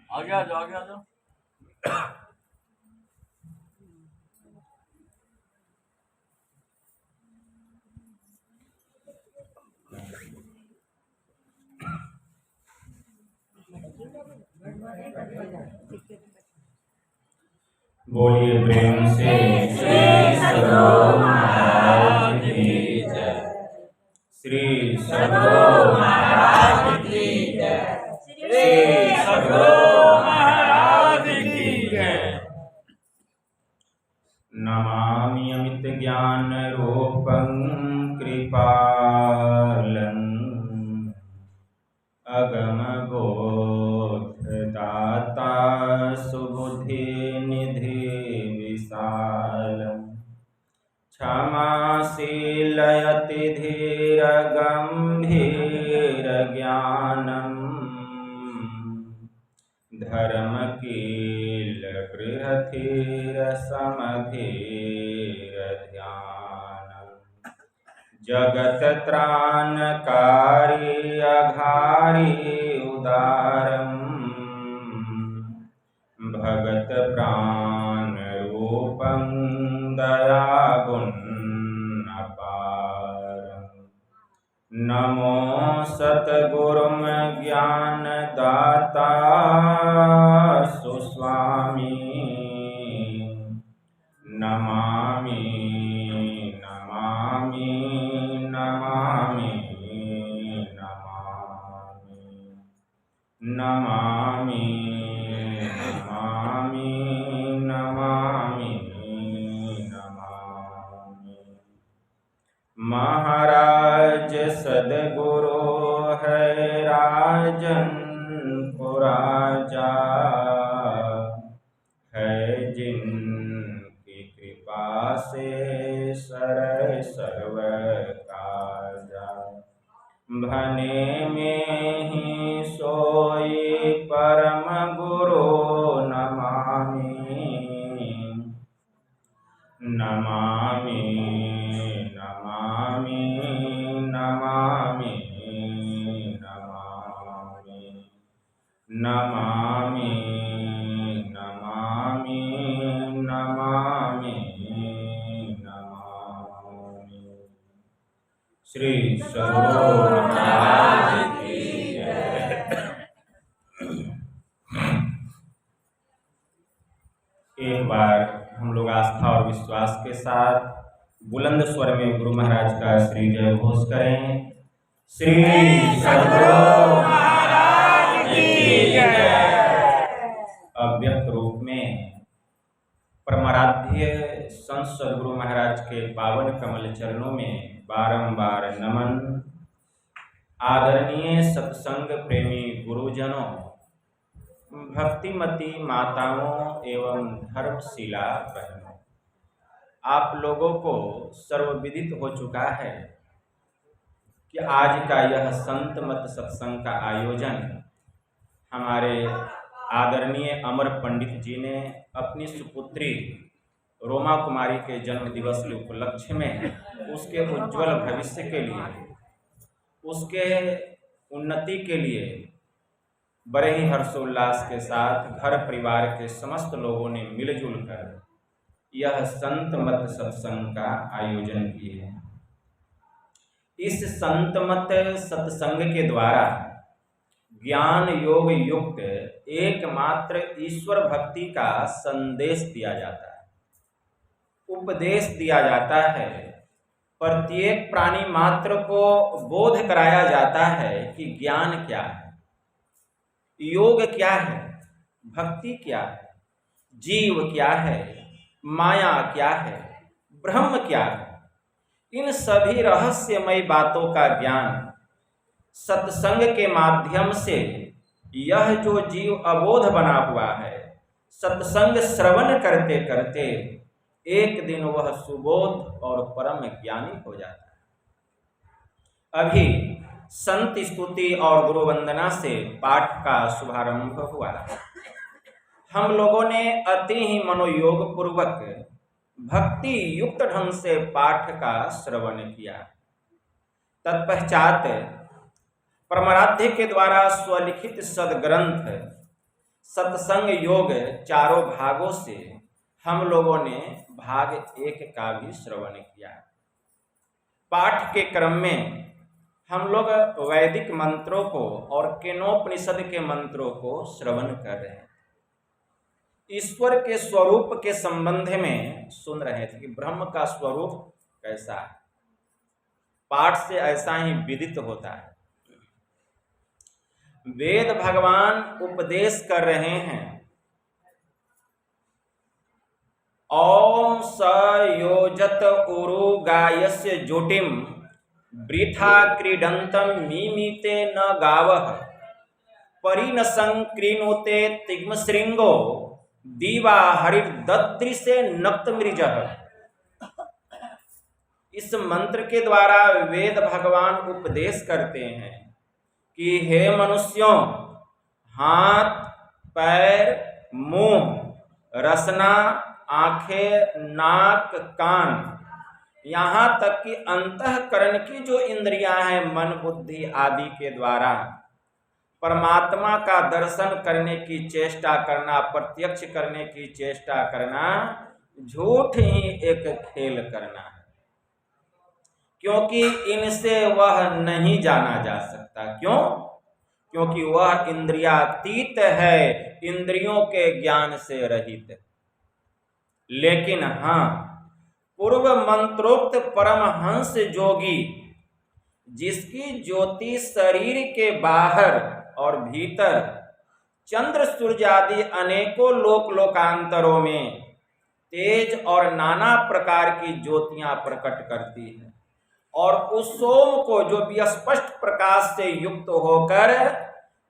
आगे आ जाओ, आगे आ जाओ। बोलिए प्रेम से श्री सद्गुरु महाराज की जय। श्री सद्गुरु महाराज की जय। श्री सद्गुरु महाराज की जय। नमामि अमित ज्ञान रूपं कृपालं अगम बोध दाता सुबुद्धि निधि विशालम् क्षमाशीलयति धीर गंभीर ज्ञानम् धर्मकील गृहधीर समधीर ध्यानम् जगत त्राणकारी अघारी उदारम् भगत प्राण रूपं दयागुण अपारम् नमो सतगुरुम ज्ञान दाता सुस्वामी नमामि नमामि नमामि नमामि नमामि नमामि नमामि। महाराज सद्गुरु है राजन को राजा है जिनकी कृपा से सरय सर्व काजा भने में ही सोई परम गुरु नमामि नमामि नमामि नमामि नमामि नमामि नमामि नमामि नमामि। श्री सद्गुरु महाराज की जय। एक बार हम लोग आस्था और विश्वास के साथ बुलंद स्वर में गुरु महाराज का श्री जय घोष करें। श्री सद्गुरु महाराज की जय। अव्यक्त रूप में परमाराध्य संत सद्गुरु महाराज के पावन कमल चरणों में बारंबार नमन। आदरणीय सत्संग प्रेमी गुरुजनों, भक्तिमती माताओं एवं धर्मशिला बहनों, आप लोगों को सर्वविदित हो चुका है कि आज का यह संत मत सत्संग का आयोजन हमारे आदरणीय अमर पंडित जी ने अपनी सुपुत्री रोमा कुमारी के जन्म दिवस के उपलक्ष्य में उसके उज्जवल भविष्य के लिए, उसके उन्नति के लिए बड़े ही हर्षोल्लास के साथ घर परिवार के समस्त लोगों ने मिलजुल कर यह संत मत सत्संग का आयोजन किए हैं। इस संत मत सत्संग के द्वारा ज्ञान योग युक्त एकमात्र ईश्वर भक्ति का संदेश दिया जाता है, उपदेश दिया जाता है। प्रत्येक प्राणी मात्र को बोध कराया जाता है कि ज्ञान क्या है, योग क्या है, भक्ति क्या है, जीव क्या है, माया क्या है, ब्रह्म क्या है। इन सभी रहस्यमय बातों का ज्ञान सत्संग के माध्यम से यह जो जीव अबोध बना हुआ है, सत्संग श्रवण करते करते एक दिन वह सुबोध और परम ज्ञानी हो जाता है। अभी संत स्तुति और गुरु वंदना से पाठ का शुभारंभ हुआ। हम लोगों ने अति ही मनोयोग पूर्वक भक्ति युक्त ढंग से पाठ का श्रवण किया। तत्पश्चात परमाराध्य के द्वारा स्वलिखित सदग्रंथ सत्संग योग चारों भागों से हम लोगों ने भाग 1 का भी श्रवण किया। पाठ के क्रम में हम लोग वैदिक मंत्रों को और केनोपनिषद के मंत्रों को श्रवण कर रहे हैं। ईश्वर के स्वरूप के संबंध में सुन रहे थे कि ब्रह्म का स्वरूप कैसा है। पाठ से ऐसा ही विदित होता है। वेद भगवान उपदेश कर रहे हैं। ओम स योजत उरु गायस्य जोटिम वृथा क्रीडंतम मीमीते न गावः परिनसं क्रीणोते तिग्मश्रृंगो दीवा हरिर्ददृशे नक्तमृजः। इस मंत्र के द्वारा वेद भगवान उपदेश करते हैं कि हे मनुष्यों, हाथ, पैर, मुंह, रसना, आंखें, नाक, कान, यहाँ तक कि अंतःकरण की जो इंद्रियां हैं, मन, बुद्धि आदि के द्वारा परमात्मा का दर्शन करने की चेष्टा करना, प्रत्यक्ष करने की चेष्टा करना, झूठ ही एक खेल करना है। क्योंकि इनसे वह नहीं जाना जा सकता। क्यों? क्योंकि वह इंद्रियातीत है, इंद्रियों के ज्ञान से रहित। लेकिन हाँ, पूर्व मंत्रोक्त परमहंस जोगी जिसकी ज्योति शरीर के बाहर और भीतर चंद्र सूर्य आदि अनेकों लोक लोकांतरों में तेज और नाना प्रकार की ज्योतियां प्रकट करती है, और उस सोम को जो भी स्पष्ट प्रकाश से युक्त होकर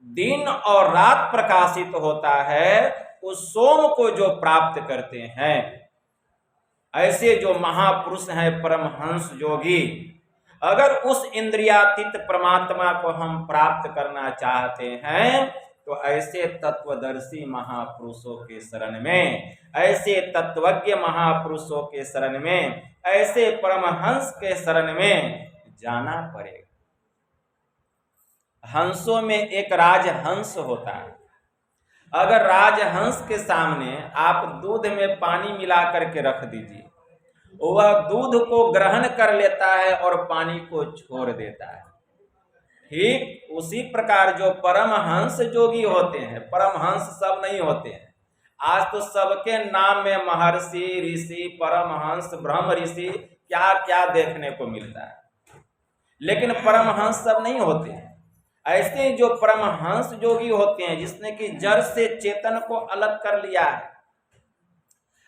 दिन और रात प्रकाशित होता है, उस सोम को जो प्राप्त करते हैं, ऐसे जो महापुरुष हैं परमहंस योगी, अगर उस इंद्रियातीत परमात्मा को हम प्राप्त करना चाहते हैं तो ऐसे तत्वदर्शी महापुरुषों के शरण में, ऐसे तत्वज्ञ महापुरुषों के शरण में, ऐसे परमहंस के शरण में जाना पड़ेगा। हंसों में एक राजहंस होता है। अगर राजहंस के सामने आप दूध में पानी मिला करके रख दीजिए, वह दूध को ग्रहण कर लेता है और पानी को छोड़ देता है। ठीक उसी प्रकार जो परमहंस जोगी होते हैं, परमहंस सब नहीं होते हैं। आज तो सबके नाम में महर्षि, ऋषि, परमहंस, ब्रह्म ऋषि क्या क्या देखने को मिलता है, लेकिन परमहंस सब नहीं होते हैं। ऐसे जो परमहंस जोगी होते हैं, जिसने कि जड़ से चेतन को अलग कर लिया है,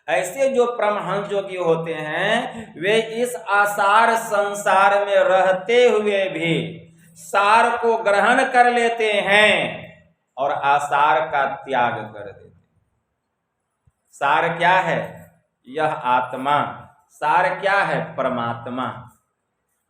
ऐसे जो परमहंस जोगी होते हैं, वे इस आसार संसार में रहते हुए भी सार को ग्रहण कर लेते हैं और आसार का त्याग कर देते हैं। सार क्या है? यह आत्मा। सार क्या है? परमात्मा।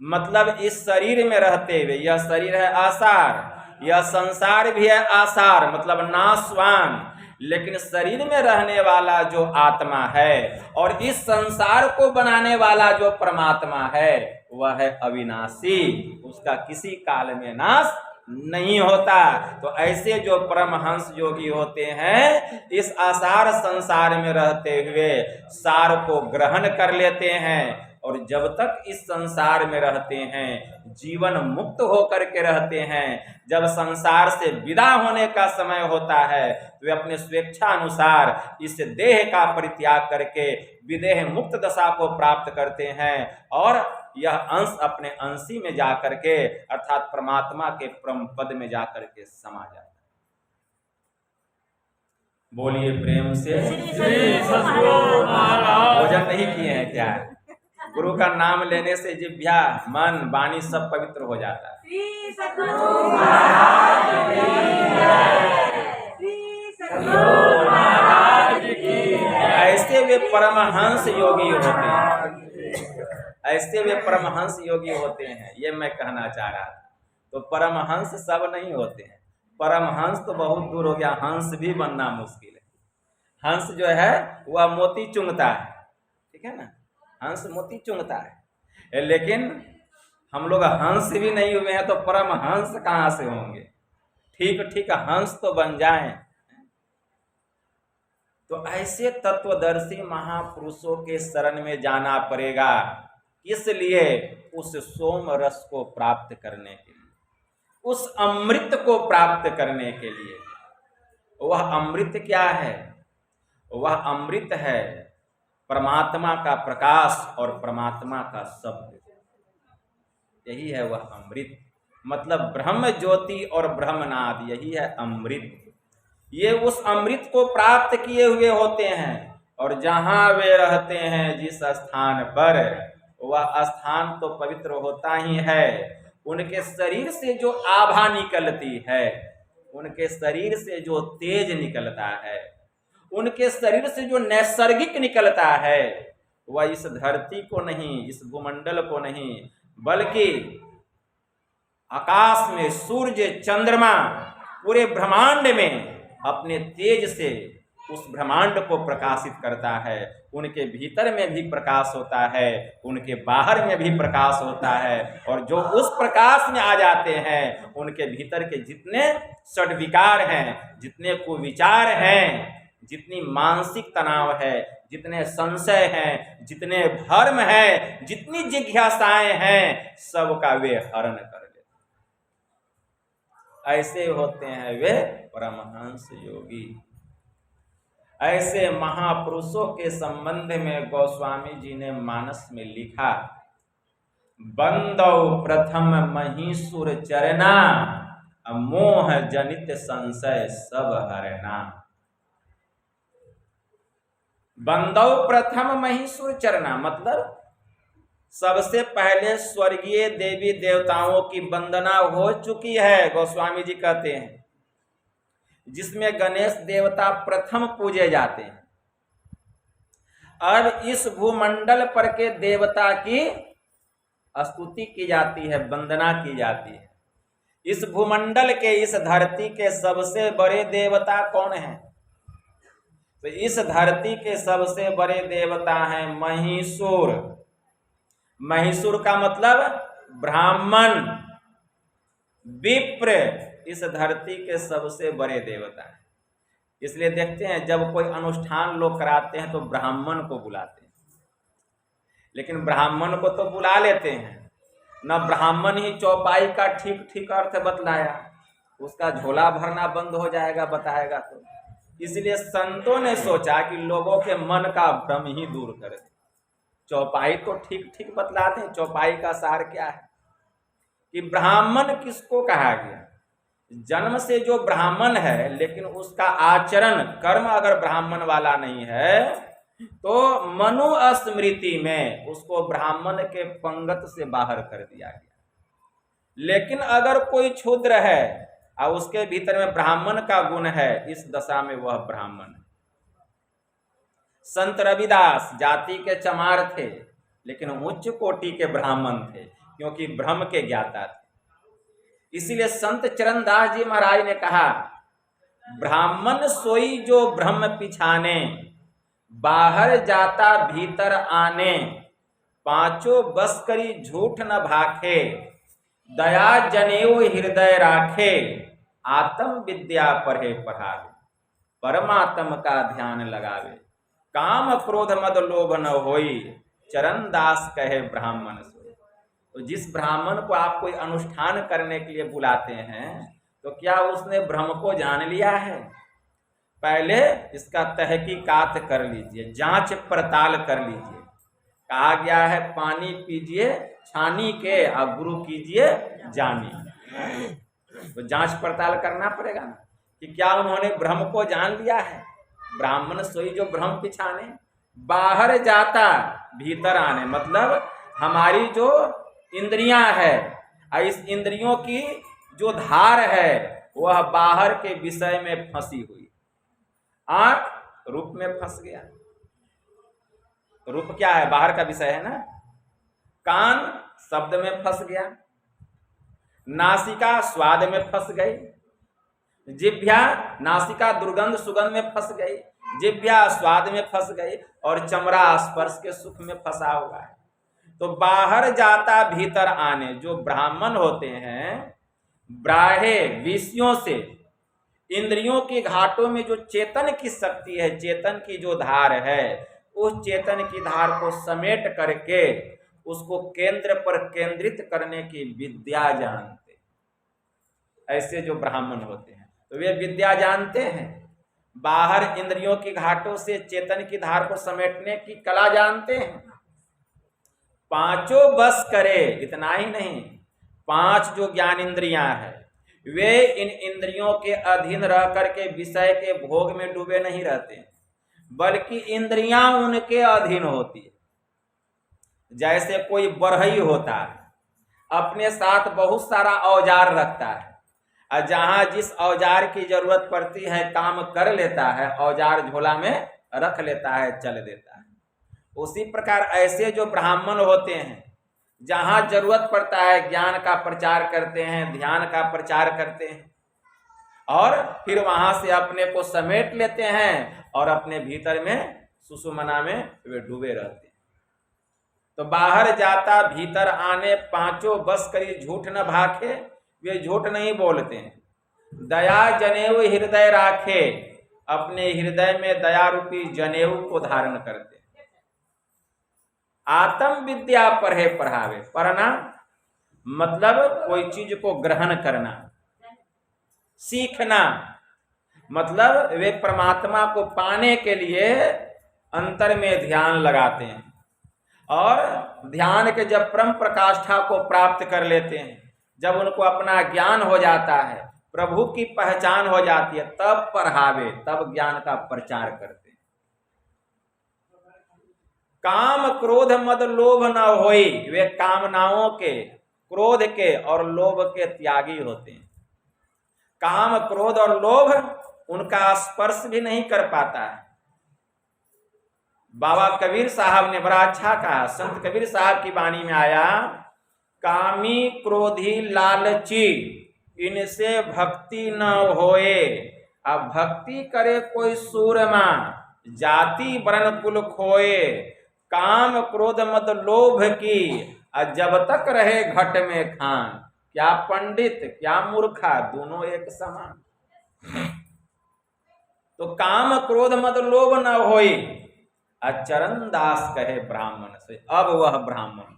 मतलब इस शरीर में रहते हुए, यह शरीर है आसार, यह संसार भी है आसार, मतलब नाशवान, लेकिन शरीर में रहने वाला जो आत्मा है और इस संसार को बनाने वाला जो परमात्मा है, वह है अविनाशी, उसका किसी काल में नाश नहीं होता। तो ऐसे जो परमहंस योगी होते हैं, इस आसार संसार में रहते हुए सार को ग्रहण कर लेते हैं, और जब तक इस संसार में रहते हैं, जीवन मुक्त होकर के रहते हैं, जब संसार से विदा होने का समय होता है, वे अपने स्वेच्छा अनुसार इस देह का परित्याग करके विदेह मुक्त दशा को प्राप्त करते हैं, और यह अंश अपने अंशी में जाकर के, अर्थात परमात्मा के परम पद में जाकर के समा जाता है। बोलिए प्रेम से। भोजन नहीं किए हैं क्या? गुरु का नाम लेने से जिह्वा, मन, वाणी सब पवित्र हो जाता है। ऐसे वे परमहंस योगी होते हैं, ऐसे वे परमहंस योगी होते हैं, ये मैं कहना चाह रहा था। तो परमहंस सब नहीं होते हैं। परमहंस तो बहुत दूर हो गया, हंस भी बनना मुश्किल है। हंस जो है वह मोती चुंगता है, ठीक है ना, हंस मोती चुंगता है, लेकिन हम लोग हंस भी नहीं हुए हैं तो परमहंस कहाँ से होंगे? ठीक ठीक हंस तो बन जाएं। तो ऐसे तत्वदर्शी महापुरुषों के शरण में जाना पड़ेगा। इसलिए उस सोम रस को प्राप्त करने के लिए, उस अमृत को प्राप्त करने के लिए। वह अमृत क्या है? वह अमृत है परमात्मा का प्रकाश और परमात्मा का शब्द। यही है वह अमृत, मतलब ब्रह्म ज्योति और ब्रह्मनाद, यही है अमृत। ये उस अमृत को प्राप्त किए हुए होते हैं, और जहां वे रहते हैं जिस स्थान पर, वह स्थान तो पवित्र होता ही है। उनके शरीर से जो आभा निकलती है, उनके शरीर से जो तेज निकलता है, उनके शरीर से जो नैसर्गिक निकलता है, वह इस धरती को नहीं, इस भूमंडल को नहीं, बल्कि आकाश में सूर्य चंद्रमा पूरे ब्रह्मांड में अपने तेज से उस ब्रह्मांड को प्रकाशित करता है। उनके भीतर में भी प्रकाश होता है, उनके बाहर में भी प्रकाश होता है, और जो उस प्रकाश में आ जाते हैं, उनके भीतर के जितने षड्विकार हैं, जितने कुविचार हैं, जितनी मानसिक तनाव है, जितने संशय हैं, जितने भ्रम हैं, जितनी जिज्ञासाएं हैं, सबका वे हरण कर लेते। ऐसे होते हैं वे परमहंस योगी। ऐसे महापुरुषों के संबंध में गोस्वामी जी ने मानस में लिखा, बंदौ प्रथम महीसुर चरना, मोह जनित संशय सब हरना। बंदौ प्रथम महीसुर चरना, मतलब सबसे पहले स्वर्गीय देवी देवताओं की वंदना हो चुकी है, गोस्वामी जी कहते हैं, जिसमें गणेश देवता प्रथम पूजे जाते हैं। अब इस भूमंडल पर के देवता की स्तुति की जाती है, वंदना की जाती है। इस भूमंडल के, इस धरती के सबसे बड़े देवता कौन हैं? तो इस धरती के सबसे बड़े देवता हैं महीसुर। महीसुर का मतलब ब्राह्मण, विप्र, इस धरती के सबसे बड़े देवता हैं। इसलिए देखते हैं जब कोई अनुष्ठान लोग कराते हैं तो ब्राह्मण को बुलाते हैं, लेकिन ब्राह्मण को तो बुला लेते हैं, न ब्राह्मण ही चौपाई का ठीक ठीक अर्थ बतलाया, उसका झोला भरना बंद हो जाएगा बताएगा तो। इसलिए संतों ने सोचा कि लोगों के मन का भ्रम ही दूर कर दे, चौपाई तो ठीक ठीक बतलाते हैं। चौपाई का सार क्या है कि ब्राह्मण किसको कहा गया? जन्म से जो ब्राह्मण है, लेकिन उसका आचरण कर्म अगर ब्राह्मण वाला नहीं है, तो मनुस्मृति में उसको ब्राह्मण के पंगत से बाहर कर दिया गया। लेकिन अगर कोई क्षुद्र है और उसके भीतर में ब्राह्मण का गुण है, इस दशा में वह ब्राह्मण है। संत रविदास जाति के चमार थे, लेकिन उच्च कोटि के ब्राह्मण थे, क्योंकि ब्रह्म के ज्ञाता थे। इसीलिए संत चरणदास जी महाराज ने कहा, ब्राह्मण सोई जो ब्रह्म पिछाने, बाहर जाता भीतर आने, पांचों बस करी झूठ न भाखे, दया जनेऊ हृदय राखे, आत्म विद्या पढ़े पढ़ावे, परमात्म का ध्यान लगावे, काम क्रोध मद लोभ न होई, चरणदास कहे ब्राह्मण सोई। तो जिस ब्राह्मण को आप कोई अनुष्ठान करने के लिए बुलाते हैं, तो क्या उसने ब्रह्म को जान लिया है? पहले इसका तहकीकात कर लीजिए, जांच पड़ताल कर लीजिए। कहा गया है पानी पीजिए छानी के और गुरु कीजिए जानी। तो जांच पड़ताल करना पड़ेगा ना कि क्या उन्होंने ब्रह्म को जान लिया है। ब्राह्मण सोई जो ब्रह्म पिछाने, बाहर जाता भीतर आने, मतलब हमारी जो इंद्रियां है, इस इंद्रियों की जो धार है वह बाहर के विषय में फंसी हुई। आंख रूप में फंस गया, रूप क्या है? बाहर का विषय है ना। कान शब्द में फंस गया, नासिका स्वाद में फंस गई, जिह्वा नासिका दुर्गंध सुगंध में फंस गई, जिह्वा स्वाद में फंस गई, और चमड़ा स्पर्श के सुख में फंसा हुआ है। तो बाहर जाता भीतर आने, जो ब्राह्मण होते हैं ब्राह्य विषयों से, इंद्रियों के घाटों में जो चेतन की शक्ति है, चेतन की जो धार है, उस चेतन की धार को समेट करके उसको केंद्र पर केंद्रित करने की विद्या जानते, ऐसे जो ब्राह्मण होते हैं तो वे विद्या जानते हैं। बाहर इंद्रियों की घाटों से चेतन की धार को समेटने की कला जानते हैं। पांचों बस करे, इतना ही नहीं, पांच जो ज्ञान इंद्रियां है वे इन इंद्रियों के अधीन रह करके विषय के भोग में डूबे नहीं रहते, बल्कि इंद्रियां उनके अधीन होती है। जैसे कोई बढ़ई होता है, अपने साथ बहुत सारा औजार रखता है, और जहां जिस औजार की जरूरत पड़ती है काम कर लेता है, औजार झोला में रख लेता है, चल देता है। उसी प्रकार ऐसे जो ब्राह्मण होते हैं, जहां जरूरत पड़ता है ज्ञान का प्रचार करते हैं, ध्यान का प्रचार करते हैं, और फिर वहां से अपने को समेट लेते हैं और अपने भीतर में सुषुम्ना में वे डूबे रहते हैं। तो बाहर जाता भीतर आने, पांचों बस करी झूठ न भाखे, वे झूठ नहीं बोलते हैं। दया जनेऊ हृदय राखे, अपने हृदय में दया रूपी जनेऊ को धारण करते हैं। आत्म विद्या पढ़े पढ़ावे, पढ़ना मतलब कोई चीज को ग्रहण करना, सीखना मतलब वे परमात्मा को पाने के लिए अंतर में ध्यान लगाते हैं, और ध्यान के जब परम प्रकाष्ठा को प्राप्त कर लेते हैं, जब उनको अपना ज्ञान हो जाता है, प्रभु की पहचान हो जाती है, तब पढ़ावे, तब ज्ञान का प्रचार करते हैं। काम क्रोध मद लोभ न होई, वे कामनाओं के, क्रोध के और लोभ के त्यागी होते हैं। काम क्रोध और लोभ उनका स्पर्श भी नहीं कर पाता है। बाबा कबीर साहब ने बड़ा अच्छा कहा, संत कबीर साहब की वाणी में आया, कामी क्रोधी लालची इनसे भक्ति न होए, अब भक्ति करे कोई सूरमा जाति वर्ण कुल खोए, काम क्रोध मद लोभ की जब तक रहे घट में खान, क्या पंडित क्या मूर्खा दोनों एक समान। तो काम क्रोध मद लोभ न होई, चरण दास कहे ब्राह्मण से, अब वह ब्राह्मण।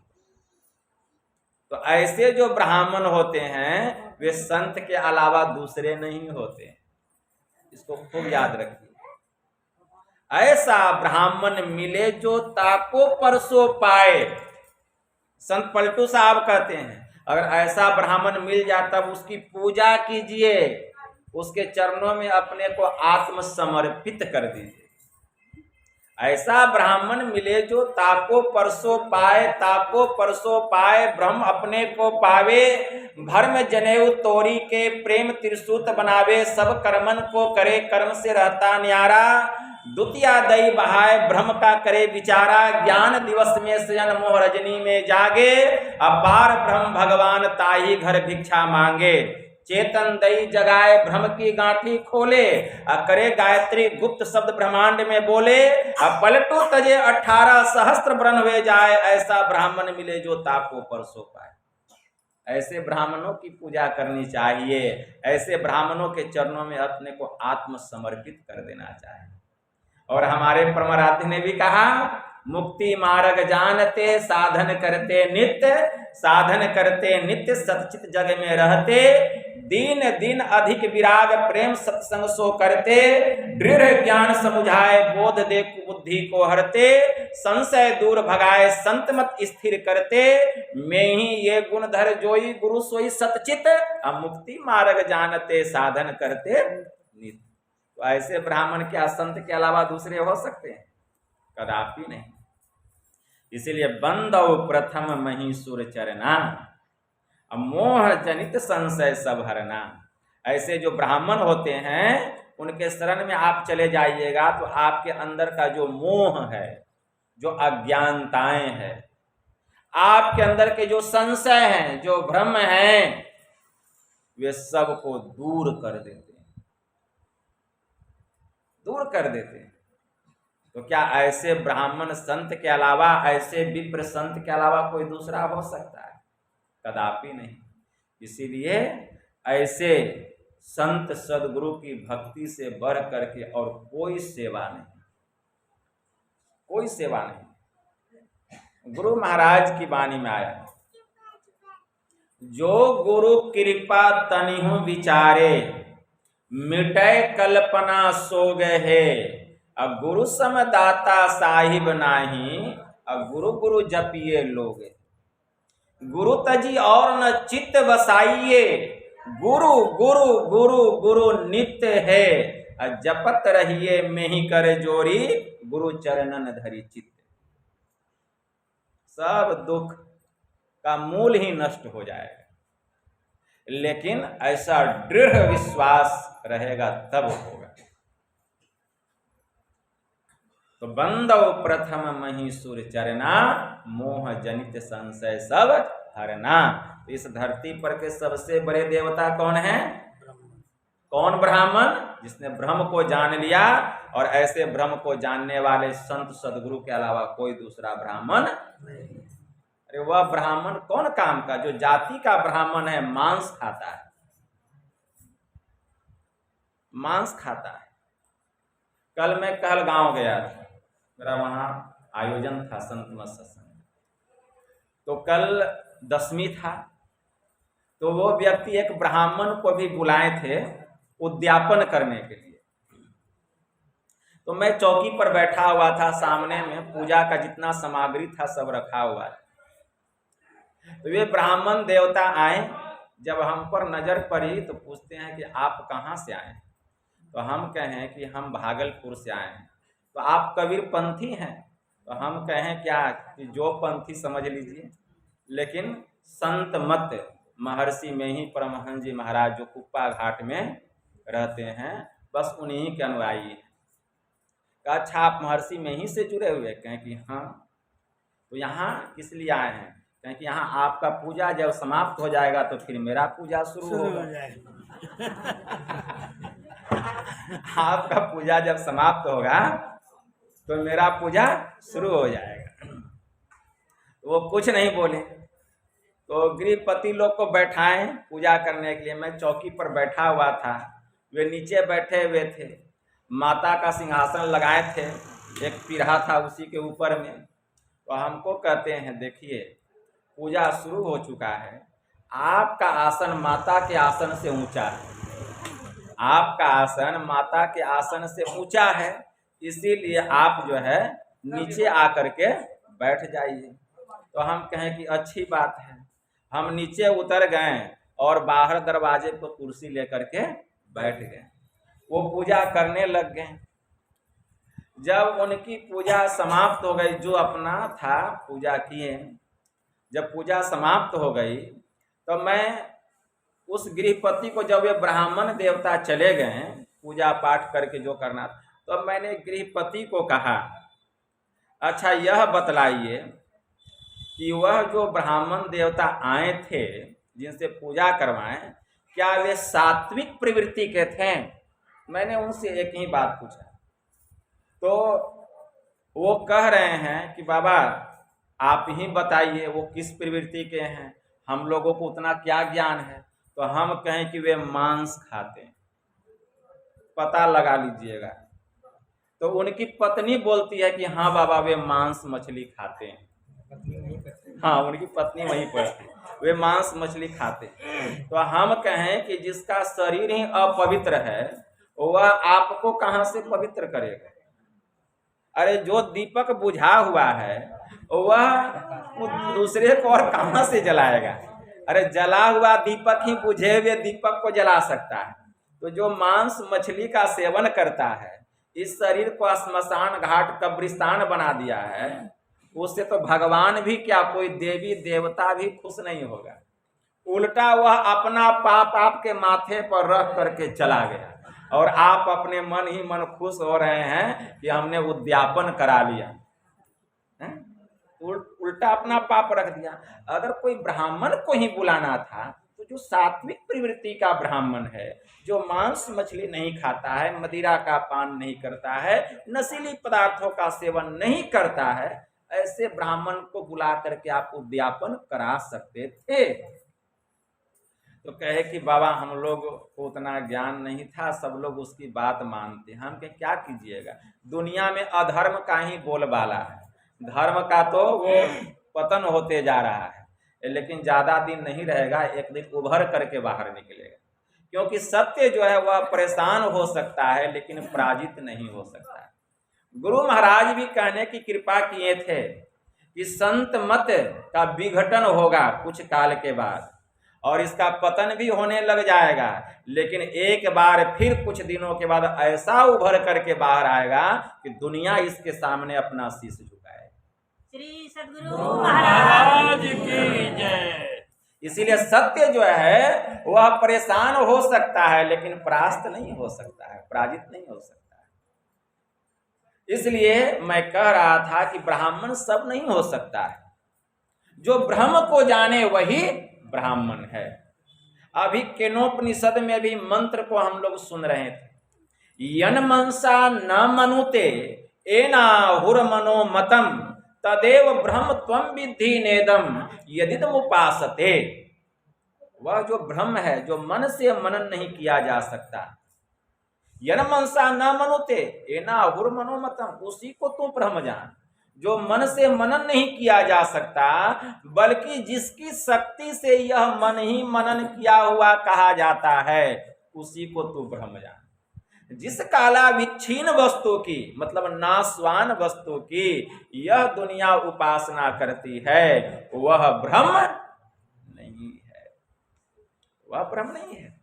तो ऐसे जो ब्राह्मण होते हैं वे संत के अलावा दूसरे नहीं होते, इसको खूब याद रखिए। ऐसा ब्राह्मण मिले जो ताको परसो पाए, संत पलटू साहब कहते हैं, अगर ऐसा ब्राह्मण मिल जाए तब उसकी पूजा कीजिए, उसके चरणों में अपने को आत्मसमर्पित कर दीजिए। ऐसा ब्राह्मण मिले जो ताको परसो पाए, ताको परसो पाए ब्रह्म अपने को पावे, भर्म जनेऊ तोरी के प्रेम त्रिसूत बनावे, सब कर्मन को करे कर्म से रहता न्यारा, द्वितीया दई बहाए ब्रह्म का करे विचारा, ज्ञान दिवस में सयन मोह रजनी में जागे, अपार ब्रह्म भगवान ताही घर भिक्षा मांगे, चेतन दई जगाए भ्रम की गांठी खोले, करे गायत्री गुप्त शब्द ब्रह्मांड में बोले, पलटू तजे 18 सहस्त्र ब्रह्म वे जाए, ऐसा ब्राह्मण मिले जो ताको परसो पाए। ऐसे ब्राह्मणों की पूजा करनी चाहिए, ऐसे ब्राह्मणों के चरणों में अपने को आत्मसमर्पित कर देना चाहिए। और हमारे परमाराध्य ने भी कहा, मुक्ति मार्ग जानते साधन करते नित्य, साधन करते नित्य सतचित जग में रहते, दिन दिन अधिक विराग प्रेम सत्संग सो करते, दृढ़ ज्ञान समुझाए बोध दे कुबुद्धि को हरते, संशय दूर भगाए संत मत स्थिर करते, मैं ही ये गुण धर जोई गुरु सोई सतचित, मुक्ति मार्ग जानते साधन करते नित्य। तो ऐसे ब्राह्मण क्या संत के अलावा दूसरे हो सकते हैं? कदापि नहीं। इसीलिए बंदव प्रथम मही सुर चरना, मोह जनित संशय सब हरना। ऐसे जो ब्राह्मण होते हैं उनके शरण में आप चले जाइएगा तो आपके अंदर का जो मोह है, जो अज्ञानताएं हैं, आपके अंदर के जो संशय हैं, जो भ्रम हैं, वे सब को दूर कर देते हैं, दूर कर देते हैं। तो क्या ऐसे ब्राह्मण संत के अलावा, ऐसे विप्र संत के अलावा कोई दूसरा हो सकता है? कदापि नहीं। इसीलिए ऐसे संत सदगुरु की भक्ति से बढ़ करके और कोई सेवा नहीं, कोई सेवा नहीं। गुरु महाराज की वाणी में आया, जो गुरु कृपा तनिहु विचारे, मिटै कल्पना सो गए। अब गुरु समदाता साहिब नाही, अब गुरु गुरु जपिए लोग। गुरु तजी और न चित्त बसाइए, गुरु गुरु गुरु गुरु नित्य है। जपत रहिए में ही कर जोरी, गुरु चरणन धरी चित्त। सब दुख का मूल ही नष्ट हो जाएगा, लेकिन ऐसा दृढ़ विश्वास रहेगा तब होगा। तो बंदव प्रथम महीसुर चरना, मोह जनित संशय सब हरना। तो इस धरती पर के सबसे बड़े देवता कौन है? कौन? ब्राह्मण, जिसने ब्रह्म को जान लिया। और ऐसे ब्रह्म को जानने वाले संत सदगुरु के अलावा कोई दूसरा ब्राह्मण नहीं। अरे वह ब्राह्मण कौन काम का? जो जाति का ब्राह्मण है, मांस खाता है, मांस खाता है। कल मैं कहलगांव गया था, मेरा वहां आयोजन था संत मत सत्संग। तो कल 10वीं था, तो वो व्यक्ति एक ब्राह्मण को भी बुलाए थे उद्यापन करने के लिए। तो मैं चौकी पर बैठा हुआ था, सामने में पूजा का जितना सामग्री था सब रखा हुआ था। तो वे ब्राह्मण देवता आए, जब हम पर नजर पड़ी तो पूछते हैं कि आप कहाँ से आए? तो हम कहें कि हम भागलपुर से आए हैं। तो आप कबीर पंथी हैं? तो हम कहें क्या कि जो पंथी समझ लीजिए, लेकिन संत मत महर्षि में ही परमहंस जी महाराज जो कुप्पा घाट में रहते हैं, बस उन्हीं के अनुयायी हैं। अच्छा, आप महर्षि में ही से जुड़े हुए? कहें कि हाँ। तो यहाँ किस लिए आए हैं? कहें कि यहाँ आपका पूजा जब समाप्त हो जाएगा तो फिर मेरा पूजा शुरू हो जाएगा। आपका पूजा जब समाप्त होगा तो मेरा पूजा शुरू हो जाएगा। वो कुछ नहीं बोले। तो गृहपति लोग को बैठाएं पूजा करने के लिए। मैं चौकी पर बैठा हुआ था, वे नीचे बैठे हुए थे। माता का सिंहासन लगाए थे, एक पीढ़ा था उसी के ऊपर में। तो हमको कहते हैं, देखिए पूजा शुरू हो चुका है, आपका आसन माता के आसन से ऊंचा है, आपका आसन माता के आसन से ऊंचा है, इसीलिए आप जो है नीचे आकर के बैठ जाइए। तो हम कहें कि अच्छी बात है। हम नीचे उतर गए और बाहर दरवाजे पर कुर्सी लेकर के बैठ गए। वो पूजा करने लग गए। जब उनकी पूजा समाप्त हो गई, जो अपना था पूजा किए, जब पूजा समाप्त हो गई तो मैं उस गृहपति को, जब वे ब्राह्मण देवता चले गए पूजा पाठ करके जो करना, तो मैंने गृहपति को कहा, अच्छा यह बतलाइए कि वह जो ब्राह्मण देवता आए थे जिनसे पूजा करवाएं, क्या वे सात्विक प्रवृत्ति के थे? मैंने उनसे एक ही बात पूछा। तो वो कह रहे हैं कि बाबा आप ही बताइए वो किस प्रवृत्ति के हैं, हम लोगों को उतना क्या ज्ञान है। तो हम कहें कि वे मांस खाते हैं, पता लगा लीजिएगा। तो उनकी पत्नी बोलती है कि हाँ बाबा वे मांस मछली खाते हैं। हाँ, उनकी पत्नी वहीं पर थी, वे मांस मछली खाते हैं। तो हम कहें कि जिसका शरीर ही अपवित्र है वह आपको कहाँ से पवित्र करेगा? अरे जो दीपक बुझा हुआ है वह दूसरे को और कहाँ से जलाएगा? अरे जला हुआ दीपक ही बुझे हुए दीपक को जला सकता है। तो जो मांस मछली का सेवन करता है, इस शरीर को श्मशान घाट कब्रिस्तान बना दिया है, उससे तो भगवान भी क्या, कोई देवी देवता भी खुश नहीं होगा। उल्टा वह अपना पाप आपके माथे पर रख करके चला गया और आप अपने मन ही मन खुश हो रहे हैं कि हमने उद्यापन करा लिया। उल्टा अपना पाप रख दिया। अगर कोई ब्राह्मण को ही बुलाना था तो तो जो सात्विक प्रवृत्ति का ब्राह्मण है, जो मांस मछली नहीं खाता है, मदिरा का पान नहीं करता है, नशीली पदार्थों का सेवन नहीं करता है, ऐसे ब्राह्मण को बुला करके आप उद्यापन करा सकते थे। तो कहे कि बाबा हम लोग को उतना ज्ञान नहीं था, सब लोग उसकी बात मानते। हम कहे क्या कीजिएगा, दुनिया में अधर्म का ही बोलबाला है, धर्म का तो वो पतन होते जा रहा है, लेकिन ज्यादा दिन नहीं रहेगा, एक दिन उभर करके बाहर निकलेगा। क्योंकि सत्य जो है वह परेशान हो सकता है लेकिन पराजित नहीं हो सकता है। गुरु महाराज भी कहने की कृपा किए थे कि संत मत का विघटन होगा कुछ काल के बाद, और इसका पतन भी होने लग जाएगा, लेकिन एक बार फिर कुछ दिनों के बाद ऐसा उभर करके बाहर आएगा कि दुनिया इसके सामने अपना शीश झुकाए। श्री सद्गुरु महाराज की जय। इसीलिए सत्य जो है वह परेशान हो सकता है लेकिन परास्त नहीं हो सकता है, पराजित नहीं हो सकता है। इसलिए मैं कह रहा था कि ब्राह्मण सब नहीं हो सकता है, जो ब्रह्म को जाने वही ब्राह्मण है। अभी केनोपनिषद में भी मंत्र को हम लोग सुन रहे थे, यन मनसा न मनुते एना हुर मनो मतम तदेव ब्रह्म त्वं विद्धि नेदम यदिदमुपासते। वह जो ब्रह्म है जो मन से मनन नहीं किया जा सकता, यन मनसा न मनुते एना हुर मनो मतम, उसी को तू ब्रह्म जान। जो मन से मनन नहीं किया जा सकता, बल्कि जिसकी शक्ति से यह मन ही मनन किया हुआ कहा जाता है, उसी को तू ब्रह्म जान। जिस काला विच्छीन वस्तु की मतलब नाशवान वस्तु की यह दुनिया उपासना करती है, वह ब्रह्म नहीं है, वह ब्रह्म नहीं है।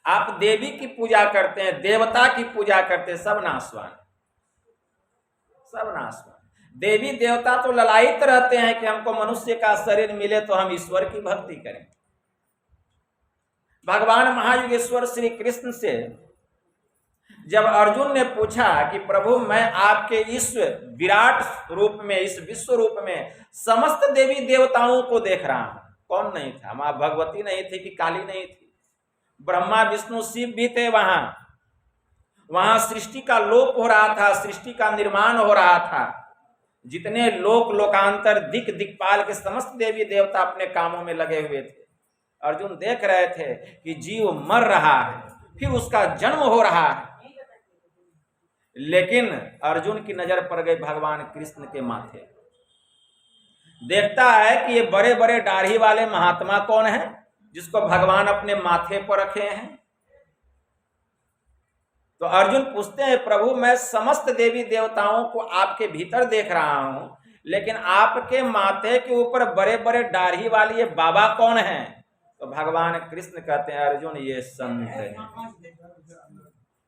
आप देवी की पूजा करते हैं, देवता की पूजा करते हैं, सब नाशवान, सब नाशवान। देवी देवता तो ललायित रहते हैं कि हमको मनुष्य का शरीर मिले तो हम ईश्वर की भक्ति करें। भगवान महायुगेश्वर श्री कृष्ण से जब अर्जुन ने पूछा कि प्रभु मैं आपके इस विराट रूप में, इस विश्व रूप में समस्त देवी देवताओं को देख रहा हूं, कौन नहीं था? मां भगवती नहीं थी कि काली नहीं थी? ब्रह्मा विष्णु शिव भी थे वहां। वहां सृष्टि का लोप हो रहा था, सृष्टि का निर्माण हो रहा था। जितने लोक लोकांतर दिक दिक्पाल के समस्त देवी देवता अपने कामों में लगे हुए थे। अर्जुन देख रहे थे कि जीव मर रहा है, फिर उसका जन्म हो रहा है, लेकिन अर्जुन की नजर पड़ गई भगवान कृष्ण के माथे। देखता है कि ये बड़े बड़े दाढ़ी वाले महात्मा कौन है जिसको भगवान अपने माथे पर रखे हैं। तो अर्जुन पूछते हैं प्रभु मैं समस्त देवी देवताओं को आपके भीतर देख रहा हूं, लेकिन आपके माथे के ऊपर बड़े बड़े दाढ़ी वाली ये बाबा कौन है? तो भगवान कृष्ण कहते हैं अर्जुन ये संत है,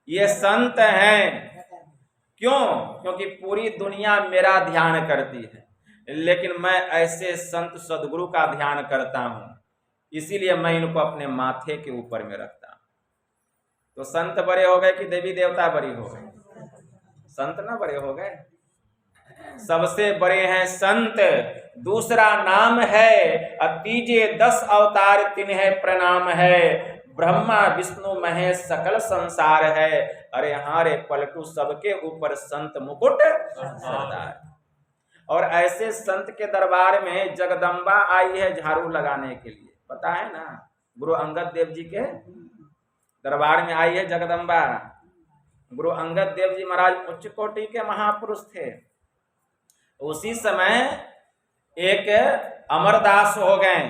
ये संत हैं। क्यों? क्योंकि पूरी दुनिया मेरा ध्यान करती है, लेकिन मैं ऐसे संत सदगुरु का ध्यान करता हूं, इसीलिए मैं इनको अपने माथे के ऊपर में रखता हूं। तो संत बड़े हो गए कि देवी देवता बड़ी हो गए? संत ना बड़े हो गए, सबसे बड़े हैं संत। दूसरा नाम है तीजे 10 अवतार तिन्हें प्रणाम है, ब्रह्मा विष्णु महेश सकल संसार है। अरे हाँ रे पलटू सबके ऊपर संत मुकुट सरदार। और ऐसे संत के दरबार में जगदम्बा आई है झाड़ू लगाने के लिए, पता है ना? गुरु अंगद देव जी के दरबार में आई है जगदम्बा। गुरु अंगद देव जी महाराज उच्च कोटि के महापुरुष थे। उसी समय एक अमरदास हो गए,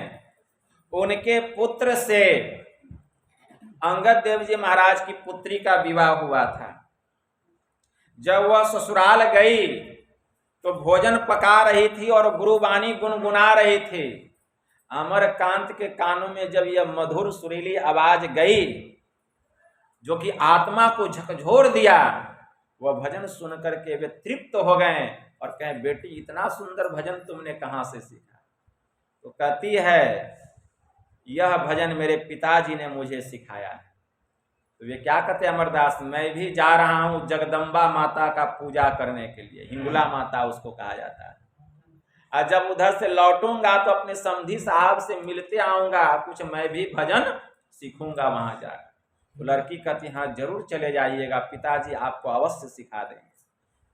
उनके पुत्र से अंगद देव जी महाराज की पुत्री का विवाह हुआ था। जब वह ससुराल गई तो भोजन पका रही थी और गुरुवाणी गुनगुना रही थी। अमरकांत के कानों में जब यह मधुर सुरीली आवाज गई जो कि आत्मा को झकझोर दिया, वह भजन सुन करके वे तृप्त हो गए और कहें बेटी इतना सुंदर भजन तुमने कहां से सीखा? तो कहती है यह भजन मेरे पिताजी ने मुझे सिखाया है। तो वे क्या कहते हैं अमरदास, मैं भी जा रहा हूं जगदम्बा माता का पूजा करने के लिए, हिंगुला माता उसको कहा जाता है। और जब उधर से लौटूंगा तो अपने समधी साहब से मिलते आऊंगा, कुछ मैं भी भजन सीखूंगा वहां जाकर। तो लड़की कहती हाँ जरूर चले जाइएगा, पिताजी आपको अवश्य सिखा देंगे।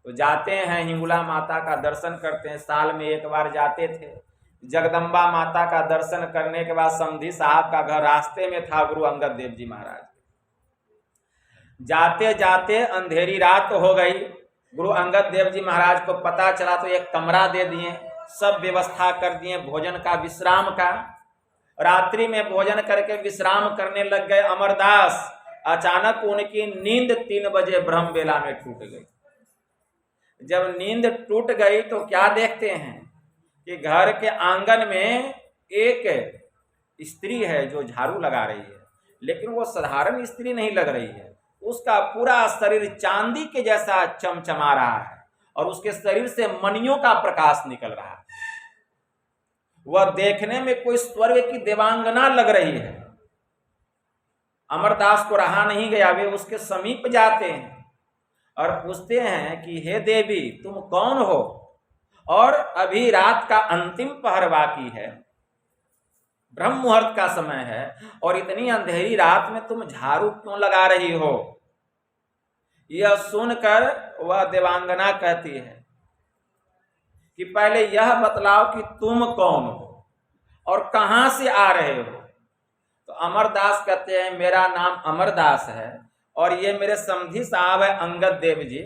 तो जाते हैं, हिंगुला माता का दर्शन करते हैं, साल में एक बार जाते थे। जगदम्बा माता का दर्शन करने के बाद समधी साहब का घर रास्ते में था गुरु अंगद देव जी महाराज। जाते जाते अंधेरी रात हो गई। गुरु अंगद देव जी महाराज को पता चला तो एक कमरा दे दिए, सब व्यवस्था कर दिए भोजन का, विश्राम का। रात्रि में भोजन करके विश्राम करने लग गए अमरदास। अचानक उनकी नींद 3 बजे ब्रह्म बेला में टूट गई। जब नींद टूट गई तो क्या देखते हैं कि घर के आंगन में एक स्त्री है जो झाड़ू लगा रही है, लेकिन वो साधारण स्त्री नहीं लग रही है। उसका पूरा शरीर चांदी के जैसा चमचमा रहा है और उसके शरीर से मणियों का प्रकाश निकल रहा है। वह देखने में कोई स्वर्ग की देवांगना लग रही है। अमरदास को रहा नहीं गया, वे उसके समीप जाते हैं और पूछते हैं कि हे देवी तुम कौन हो, और अभी रात का अंतिम पहर बाकी है, ब्रह्म मुहूर्त का समय है, और इतनी अंधेरी रात में तुम झाड़ू क्यों लगा रही हो। यह सुनकर वह देवांगना कहती है कि पहले यह बतलाओ कि तुम कौन हो और कहां से आ रहे हो। तो अमरदास कहते हैं मेरा नाम अमरदास है और ये मेरे समधी साहब है अंगद देव जी,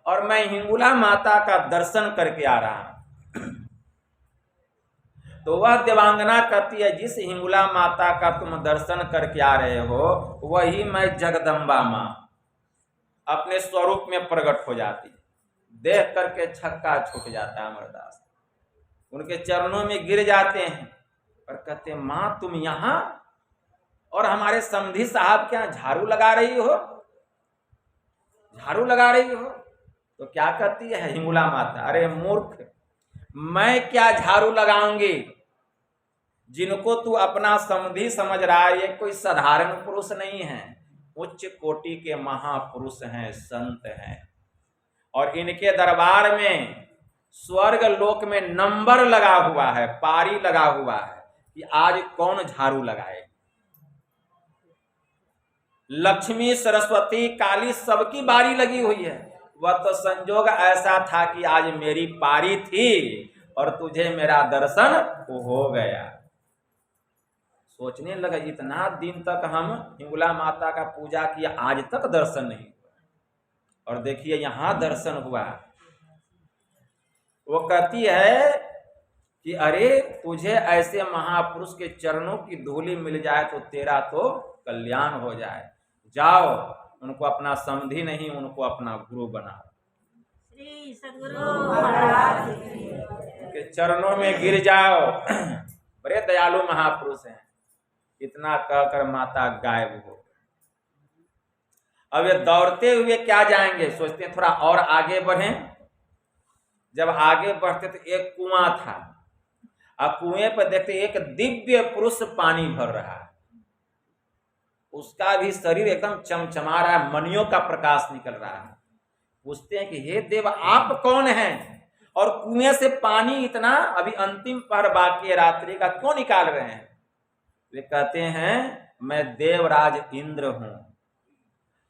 और मैं हिंगुला माता का दर्शन करके आ रहा हूं। तो वह देवांगना कहती है जिस हिंगुला माता का तुम दर्शन करके आ रहे हो वही मैं जगदम्बा मां अपने स्वरूप में प्रकट हो जाती है। देख करके छक्का छूट जाता है अमरदास, उनके चरणों में गिर जाते हैं और कहते हैं मां तुम यहां और हमारे समधी साहब क्या झाड़ू लगा रही हो, झाड़ू लगा रही हो। तो क्या कहती है हिंगुला माता, अरे मूर्ख, मैं क्या झाड़ू लगाऊंगी, जिनको तू अपना समधी समझ रहा है ये कोई साधारण पुरुष नहीं है, उच्च कोटि के महापुरुष हैं, संत हैं, और इनके दरबार में स्वर्ग लोक में नंबर लगा हुआ है, पारी लगा हुआ है कि आज कौन झाड़ू लगाए। लक्ष्मी सरस्वती काली सबकी बारी लगी हुई है। वह तो संजोग ऐसा था कि आज मेरी पारी थी और तुझे मेरा दर्शन हो गया। सोचने लगा इतना दिन तक हम हिंगुला माता का पूजा किया, आज तक दर्शन नहीं हुआ, और देखिए यहां दर्शन हुआ। वो कहती है कि अरे तुझे ऐसे महापुरुष के चरणों की धूली मिल जाए तो तेरा तो कल्याण हो जाए, जाओ उनको अपना समधी नहीं उनको अपना गुरु बनाओ। श्री सद्गुरु महाराज के चरणों में गिर जाओ, बड़े दयालु महापुरुष हैं। इतना कहकर माता गायब हो। अब ये दौड़ते हुए क्या जाएंगे, सोचते हैं थोड़ा और आगे बढ़ें। जब आगे बढ़ते तो एक कुआं था, और कुएं पर देखते एक दिव्य पुरुष पानी भर रहा है, उसका भी शरीर एकदम चमचमा रहा है, मणियों का प्रकाश निकल रहा है। पूछते हैं कि हे देव आप कौन हैं, और कुएं से पानी इतना अभी अंतिम पहर बाकी है रात्रि का क्यों निकाल रहे हैं। वे कहते हैं मैं देवराज इंद्र हूं,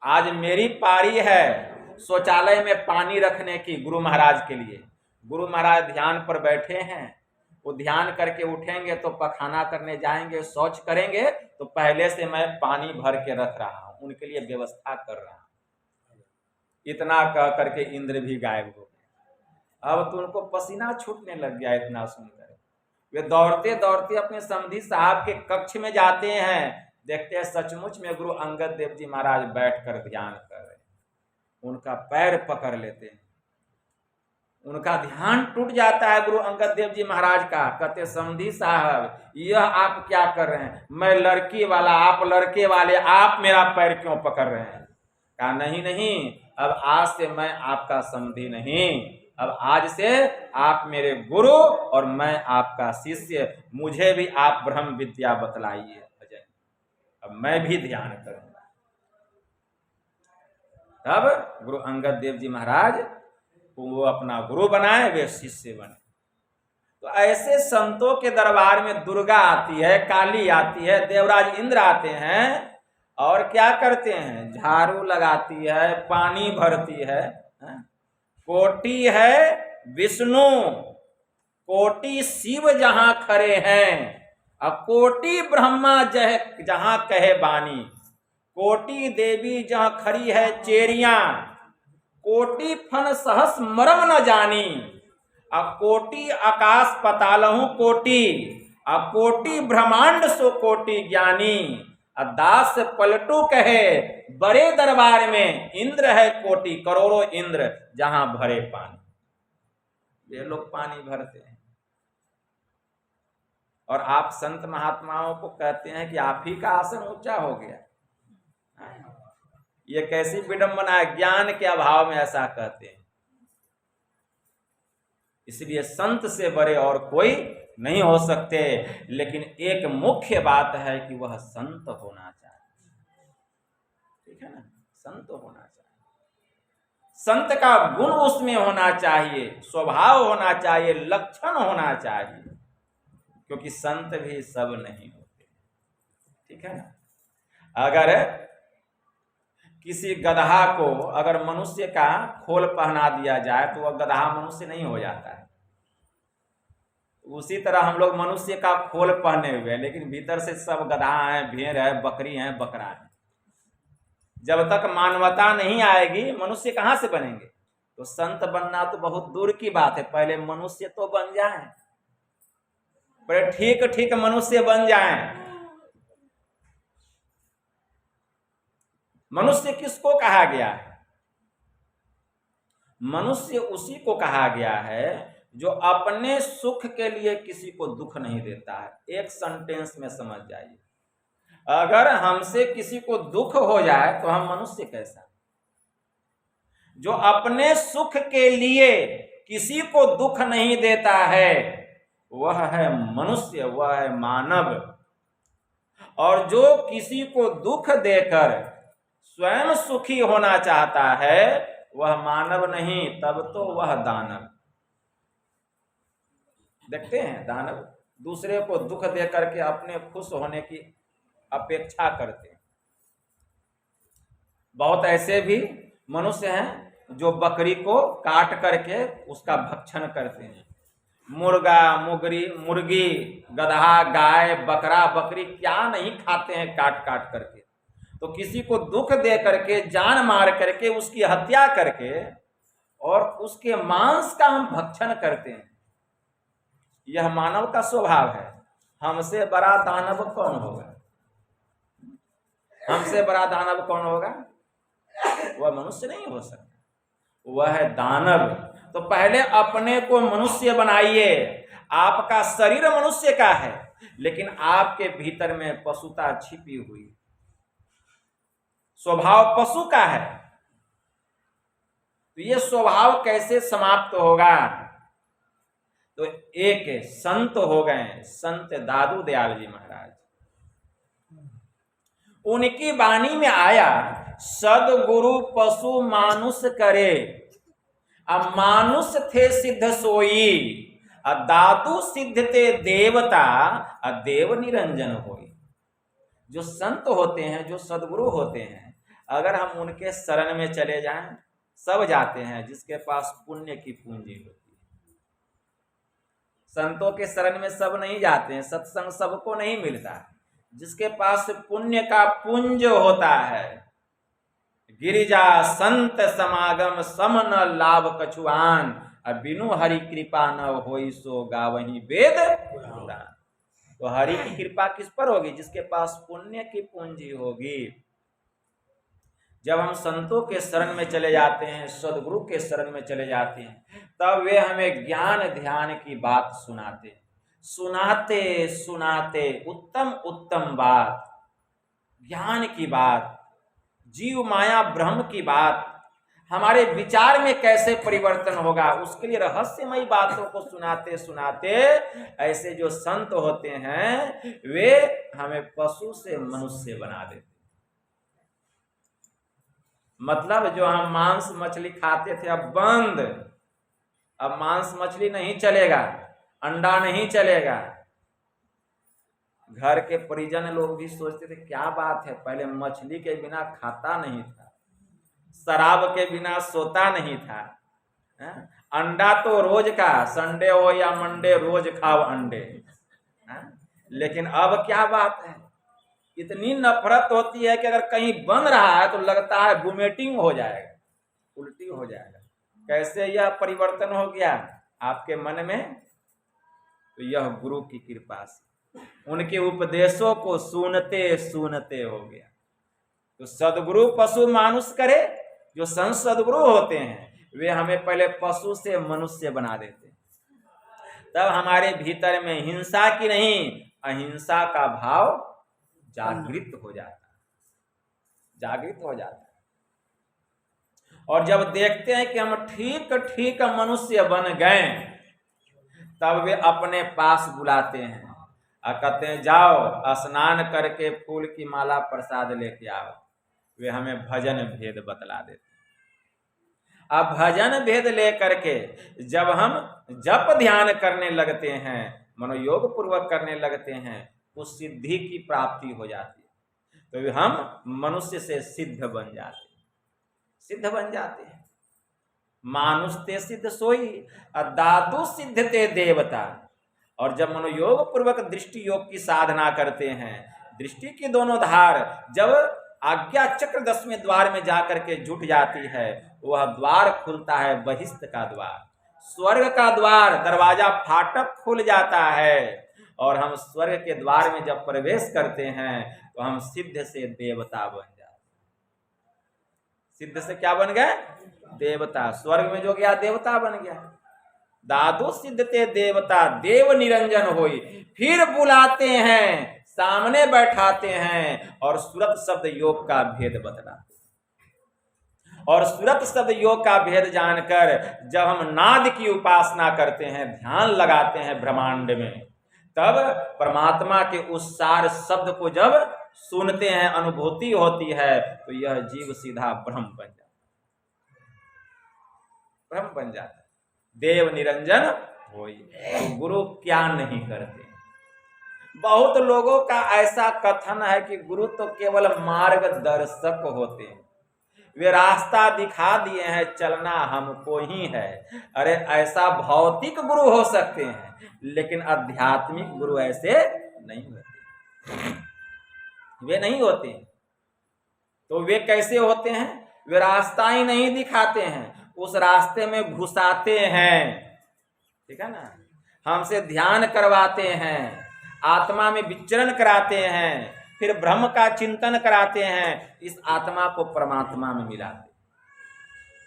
आज मेरी पारी है शौचालय में पानी रखने की गुरु महाराज के लिए। गुरु महाराज ध्यान पर बैठे हैं, वो ध्यान करके उठेंगे तो पखाना करने जाएंगे, शौच करेंगे, तो पहले से मैं पानी भर के रख रहा हूं, उनके लिए व्यवस्था कर रहा हूं। इतना कह करके इंद्र भी गायब हो गए। अब तो उनको पसीना छूटने लग गया इतना सुनकर। वे दौड़ते दौड़ते अपने समधी साहब के कक्ष में जाते हैं, देखते हैं सचमुच में गुरु अंगद देव जी महाराज बैठकर ध्यान कर रहे हैं। उनका पैर पकड़ लेते हैं, उनका ध्यान टूट जाता है गुरु अंगद देव जी महाराज का। कहते समधी साहब यह आप क्या कर रहे हैं, मैं लड़की वाला आप लड़के वाले, आप मेरा पैर क्यों पकड़ रहे हैं। कहा नहीं नहीं, अब आज से मैं आपका समधी नहीं, अब आज से आप मेरे गुरु और मैं आपका शिष्य, मुझे भी आप ब्रह्म विद्या बतलाइए अजय, अब मैं भी ध्यान करूंगा। तब गुरु अंगद देव जी महाराज वो अपना गुरु बनाए, वे शिष्य बने। तो ऐसे संतों के दरबार में दुर्गा आती है, काली आती है, देवराज इंद्र आते हैं और क्या करते हैं, झाड़ू लगाती है, पानी भरती है। कोटि है विष्णु, कोटि शिव जहां खड़े हैं, और कोटि ब्रह्मा जहां कहे बानी, कोटि देवी जहां खड़ी है चेरियां, कोटि फन सहस मरम न जानी, अब कोटि आकाश पतालहु कोटि, अब कोटि ब्रह्मांड सो कोटि ज्ञानी, दास पलटू कहे बड़े दरबार में, इंद्र है कोटि करोड़ों इंद्र जहां भरे पानी। ये लोग पानी भरते हैं और आप संत महात्माओं को कहते हैं कि आप ही का आसन ऊंचा हो गया। ये कैसी विडंबना है, ज्ञान के अभाव में ऐसा कहते हैं। इसलिए संत से बड़े और कोई नहीं हो सकते, लेकिन एक मुख्य बात है कि वह संत होना चाहिए। ठीक है ना, संत होना चाहिए, संत का गुण उसमें होना चाहिए, स्वभाव होना चाहिए, लक्षण होना चाहिए, क्योंकि संत भी सब नहीं होते। ठीक है ना, अगर किसी गदहा को अगर मनुष्य का खोल पहना दिया जाए तो वह गदहा मनुष्य नहीं हो जाता है। उसी तरह हम लोग मनुष्य का खोल पहने हुए, लेकिन भीतर से सब गदहा है, भेड़ है, बकरी है, बकरा है। जब तक मानवता नहीं आएगी मनुष्य कहां से बनेंगे। तो संत बनना तो बहुत दूर की बात है, पहले मनुष्य तो बन जाएं, पहले ठीक ठीक मनुष्य बन जाएं। मनुष्य किसको कहा गया है? मनुष्य उसी को कहा गया है जो अपने सुख के लिए किसी को दुख नहीं देता है। एक सेंटेंस में समझ जाइए, अगर हमसे किसी को दुख हो जाए तो हम मनुष्य कैसा? जो अपने सुख के लिए किसी को दुख नहीं देता है वह है मनुष्य, वह है मानव। और जो किसी को दुख देकर स्वयं सुखी होना चाहता है वह मानव नहीं, तब तो वह दानव। देखते हैं दानव दूसरे को दुख दे करके अपने खुश होने की अपेक्षा करते हैं। बहुत ऐसे भी मनुष्य हैं जो बकरी को काट करके उसका भक्षण करते हैं। मुर्गा, मुर्गी, गधा, गाय, बकरा, बकरी क्या नहीं खाते हैं काट काट करके। तो किसी को दुख दे करके, जान मार करके, उसकी हत्या करके और उसके मांस का हम भक्षण करते हैं। यह मानव का स्वभाव है। हमसे बड़ा दानव कौन होगा? हमसे बड़ा दानव कौन होगा? वह मनुष्य नहीं हो सकता, वह है दानव। तो पहले अपने को मनुष्य बनाइए। आपका शरीर मनुष्य का है, लेकिन आपके भीतर में पशुता छिपी हुई, स्वभाव पशु का है। तो ये स्वभाव कैसे समाप्त होगा? तो एक संत हो गए, संत दादू दयाल जी महाराज। उनकी वाणी में आया, सदगुरु पशु मानुष करे, अब मानुष थे सिद्ध सोई, दादू सिद्ध थे देवता, देव निरंजन होई। जो संत होते हैं, जो सदगुरु होते हैं, अगर हम उनके शरण में चले जाएं, सब जाते हैं जिसके पास पुण्य की पूंजी होती है। संतों के शरण में सब नहीं जाते हैं, सत्संग सबको नहीं मिलता। जिसके पास पुण्य का पुंज होता है, गिरिजा संत समागम सम न लाभ कछुआन, बिनु हरि कृपा न होई सो गावही वेद पुराण। तो हरि की कृपा किस पर होगी? जिसके पास पुण्य की पूंजी होगी। जब हम संतों के शरण में चले जाते हैं, सदगुरु के शरण में चले जाते हैं, तब वे हमें ज्ञान ध्यान की बात सुनाते सुनाते उत्तम उत्तम बात, ज्ञान की बात, जीव माया ब्रह्म की बात, हमारे विचार में कैसे परिवर्तन होगा उसके लिए रहस्यमयी बातों को सुनाते सुनाते ऐसे जो संत होते हैं वे हमें पशु से मनुष्य बना देते। मतलब जो हम मांस मछली खाते थे अब बंद, अब मांस मछली नहीं चलेगा, अंडा नहीं चलेगा। घर के परिजन लोग भी सोचते थे क्या बात है, पहले मछली के बिना खाता नहीं था, शराब के बिना सोता नहीं था, अंडा तो रोज का, संडे हो या मंडे रोज खाओ अंडे। लेकिन अब क्या बात है, इतनी नफरत होती है कि अगर कहीं बन रहा है तो लगता है वोमिटिंग हो जाएगा, उल्टी हो जाएगा। कैसे यह परिवर्तन हो गया आपके मन में? तो यह गुरु की कृपा से, उनके उपदेशों को सुनते सुनते हो गया। तो सदगुरु पशु मानुष करे, जो संत सदगुरु होते हैं वे हमें पहले पशु से मनुष्य बना देते हैं। तब हमारे भीतर में हिंसा की नहीं अहिंसा का भाव जागृत हो जाता है, जागृत हो जाता है। और जब देखते हैं कि हम ठीक ठीक मनुष्य बन गए, तब वे अपने पास बुलाते हैं और कहते हैं जाओ स्नान करके फूल की माला प्रसाद लेके आओ। वे हमें भजन भेद बतला देते हैं। अब भजन भेद लेकर के जब हम जप ध्यान करने लगते हैं, मनोयोग पूर्वक करने लगते हैं, उस सिद्धि की प्राप्ति हो जाती है। तो हम मनुष्य से सिद्ध बन जाते हैं, सिद्ध बन जाते हैं। मानुष ते सिद्ध सोई दादु सिद्ध ते देवता। और जब मनोयोग पूर्वक दृष्टि योग की साधना करते हैं, दृष्टि की दोनों धार जब आज्ञा चक्र 10वें द्वार में जाकर के जुट जाती है, वह द्वार खुलता है बहिष्ठ का द्वार, स्वर्ग का द्वार, दरवाजा फाटक खुल जाता है। और हम स्वर्ग के द्वार में जब प्रवेश करते हैं तो हम सिद्ध से देवता बन जाते। सिद्ध से क्या बन गए? देवता। स्वर्ग में जो गया देवता बन गया। दादु सिद्ध ते देवता देव निरंजन होई। फिर बुलाते हैं, सामने बैठाते हैं और सुरत शब्द योग का भेद बतलाते। और सुरत शब्द योग का भेद जानकर जब हम नाद की उपासना करते हैं, ध्यान लगाते हैं ब्रह्मांड में, तब परमात्मा के उस सार शब्द को जब सुनते हैं, अनुभूति होती है, तो यह जीव सीधा ब्रह्म बन जाता है, ब्रह्म बन जाता है। देव निरंजन होई। तो गुरु क्या नहीं करते। बहुत लोगों का ऐसा कथन है कि गुरु तो केवल मार्गदर्शक होते हैं, वे रास्ता दिखा दिए हैं, चलना हमको ही है। अरे ऐसा भौतिक गुरु हो सकते हैं, लेकिन आध्यात्मिक गुरु ऐसे नहीं होते, वे नहीं होते। तो वे कैसे होते हैं? वे रास्ता ही नहीं दिखाते हैं, उस रास्ते में घुसाते हैं, ठीक है ना। हमसे ध्यान करवाते हैं, आत्मा में विचरण कराते हैं, फिर ब्रह्म का चिंतन कराते हैं, इस आत्मा को परमात्मा में मिलाते।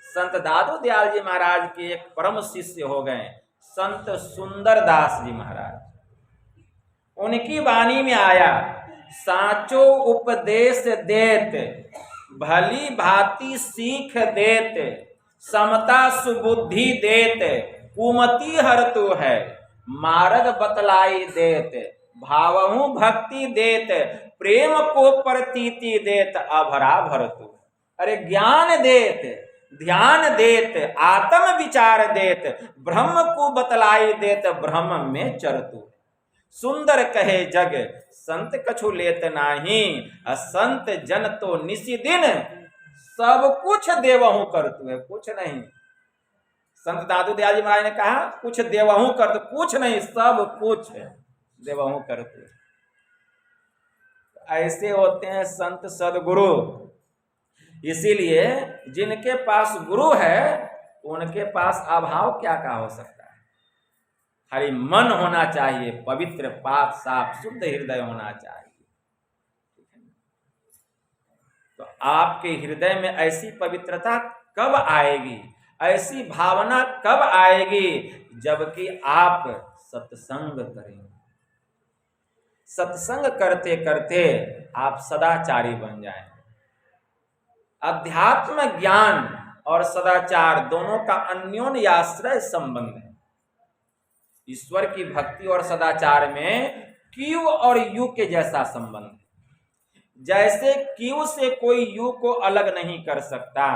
संत दादू दयाल जी महाराज के एक परम शिष्य हो गए संत सुंदर दास जी महाराज। उनकी वाणी में आया, साचो उपदेश देत भली भांति सीख देत, समता सुबुद्धि देत कुमति हरतु है, मार्ग बतलाई देत भावहु भक्ति देत, प्रेम को प्रतीति देत अभरा भरतु। अरे ज्ञान देत, ध्यान देत, आत्म विचार देत, ब्रह्म को बतलाई देत, ब्रह्म में चरतु। सुंदर कहे जग संत कछु लेत नाही, असंत जन तो निसी दिन सब कुछ देवहु करतु है। कुछ नहीं, संत दादू दयाल जी महाराज ने कहा कुछ देवहु करतु, कुछ नहीं सब कुछ देवहु करतु। ऐसे होते हैं संत सदगुरु। इसीलिए जिनके पास गुरु है उनके पास अभाव क्या का हो सकता है। खाली मन होना चाहिए, पवित्र पाक साफ शुद्ध हृदय होना चाहिए। तो आपके हृदय में ऐसी पवित्रता कब आएगी, ऐसी भावना कब आएगी, जबकि आप सत्संग करेंगे। सत्संग करते करते आप सदाचारी बन जाएंगे। अध्यात्म ज्ञान और सदाचार दोनों का अन्योन्य आश्रय संबंध है। ईश्वर की भक्ति और सदाचार में क्यू और यू के जैसा संबंध है। जैसे क्यू से कोई यू को अलग नहीं कर सकता,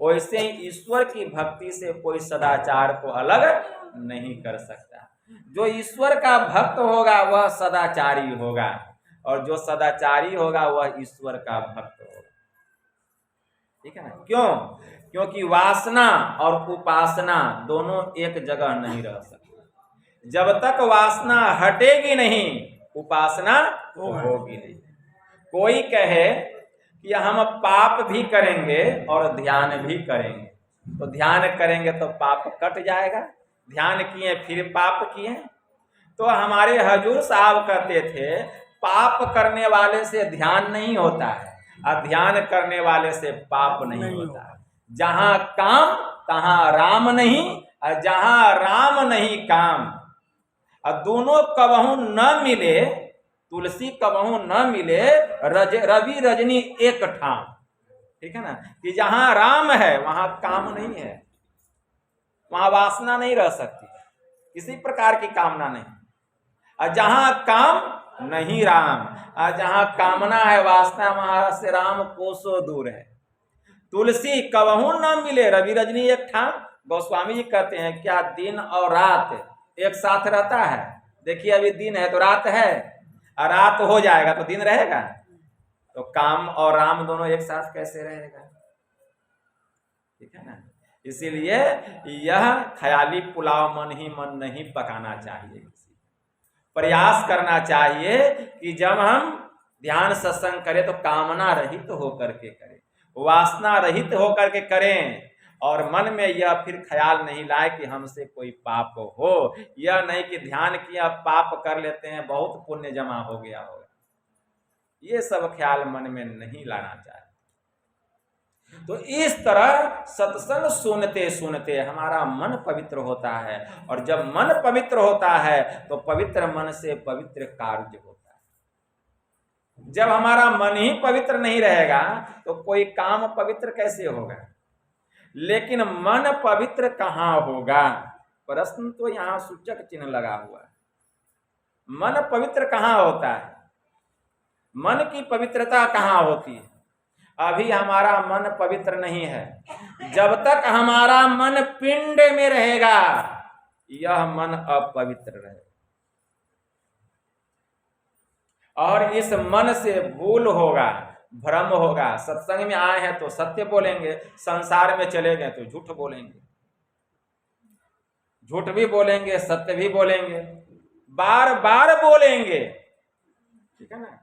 वैसे ही ईश्वर की भक्ति से कोई सदाचार को अलग नहीं कर सकता। जो ईश्वर का भक्त होगा वह सदाचारी होगा, और जो सदाचारी होगा वह ईश्वर का भक्त होगा। ठीक है ना? क्यों? क्योंकि वासना और उपासना दोनों एक जगह नहीं रह सकती। जब तक वासना हटेगी नहीं, उपासना होगी नहीं। कोई कहे कि हम पाप भी करेंगे और ध्यान भी करेंगे, तो ध्यान करेंगे तो पाप कट जाएगा, ध्यान किए फिर पाप किए। तो हमारे हजूर साहब कहते थे पाप करने वाले से ध्यान नहीं होता है और ध्यान करने वाले से पाप नहीं होता है। जहां काम तहां राम नहीं, और जहां राम नहीं काम, और दोनों कबहू न मिले, तुलसी कबहू न मिले, रवि रजनी एक ठाम। ठीक है ना? कि जहां राम है वहां काम नहीं है, वहां वासना नहीं रह सकती, किसी प्रकार की कामना नहीं। और जहां काम नहीं राम, और जहां कामना है वासना, वहां से राम कोसों दूर है। तुलसी कबहू न मिले, रवि रजनी एक ठाम। गोस्वामी जी कहते हैं क्या दिन और रात एक साथ रहता है? देखिए अभी दिन है तो रात है, और रात हो जाएगा तो दिन रहेगा, तो काम और राम दोनों एक साथ कैसे रहेगा? ठीक है ना? इसीलिए यह ख्याली पुलाव मन ही मन नहीं पकाना चाहिए। प्रयास करना चाहिए कि जब हम ध्यान सत्संग करें तो कामना रहित होकर के करें, वासना रहित होकर के करें, और मन में यह फिर ख्याल नहीं लाए कि हमसे कोई पाप हो। यह नहीं कि ध्यान किया पाप कर लेते हैं, बहुत पुण्य जमा हो गया होगा, ये सब ख्याल मन में नहीं लाना चाहिए। तो इस तरह सत्संग सुनते सुनते हमारा मन पवित्र होता है, और जब मन पवित्र होता है तो पवित्र मन से पवित्र कार्य होता है। जब हमारा मन ही पवित्र नहीं रहेगा तो कोई काम पवित्र कैसे होगा? लेकिन मन पवित्र कहाँ होगा? प्रश्न तो यहाँ सूचक चिन्ह लगा हुआ है। मन पवित्र कहाँ होता है? मन की पवित्रता कहाँ होती है? अभी हमारा मन पवित्र नहीं है। जब तक हमारा मन पिंड में रहेगा यह मन अपवित्र रहेगा, और इस मन से भूल होगा, भ्रम होगा। सत्संग में आए हैं तो सत्य बोलेंगे, संसार में चले गए तो झूठ बोलेंगे, झूठ भी बोलेंगे सत्य भी बोलेंगे, बार बार बोलेंगे। ठीक है ना?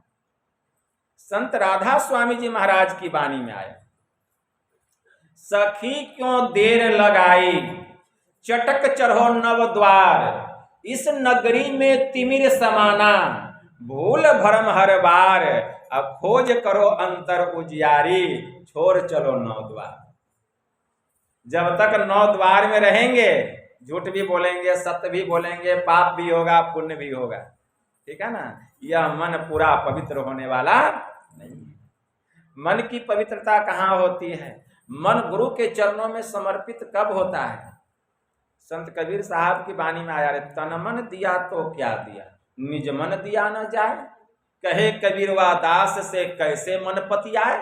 संत राधा स्वामी जी महाराज की वाणी में आया, सखी क्यों देर लगाई, चटक चढ़ो नव द्वार, इस नगरी में तिमिर समाना, भूल भरम हर बार, अब खोज करो अंतर उजियारी, छोड़ चलो नौ द्वार। जब तक नौ द्वार में रहेंगे झूठ भी बोलेंगे, सत्य भी बोलेंगे, पाप भी होगा, पुण्य भी होगा। ठीक है ना? यह मन पूरा पवित्र होने वाला नहीं। मन की पवित्रता कहाँ होती है? मन गुरु के चरणों में समर्पित कब होता है? संत कबीर साहब की वाणी में आया, तन मन दिया तो क्या दिया, निज मन दिया न जाए, कहे कबीरवा दास से कैसे मन पतियाए।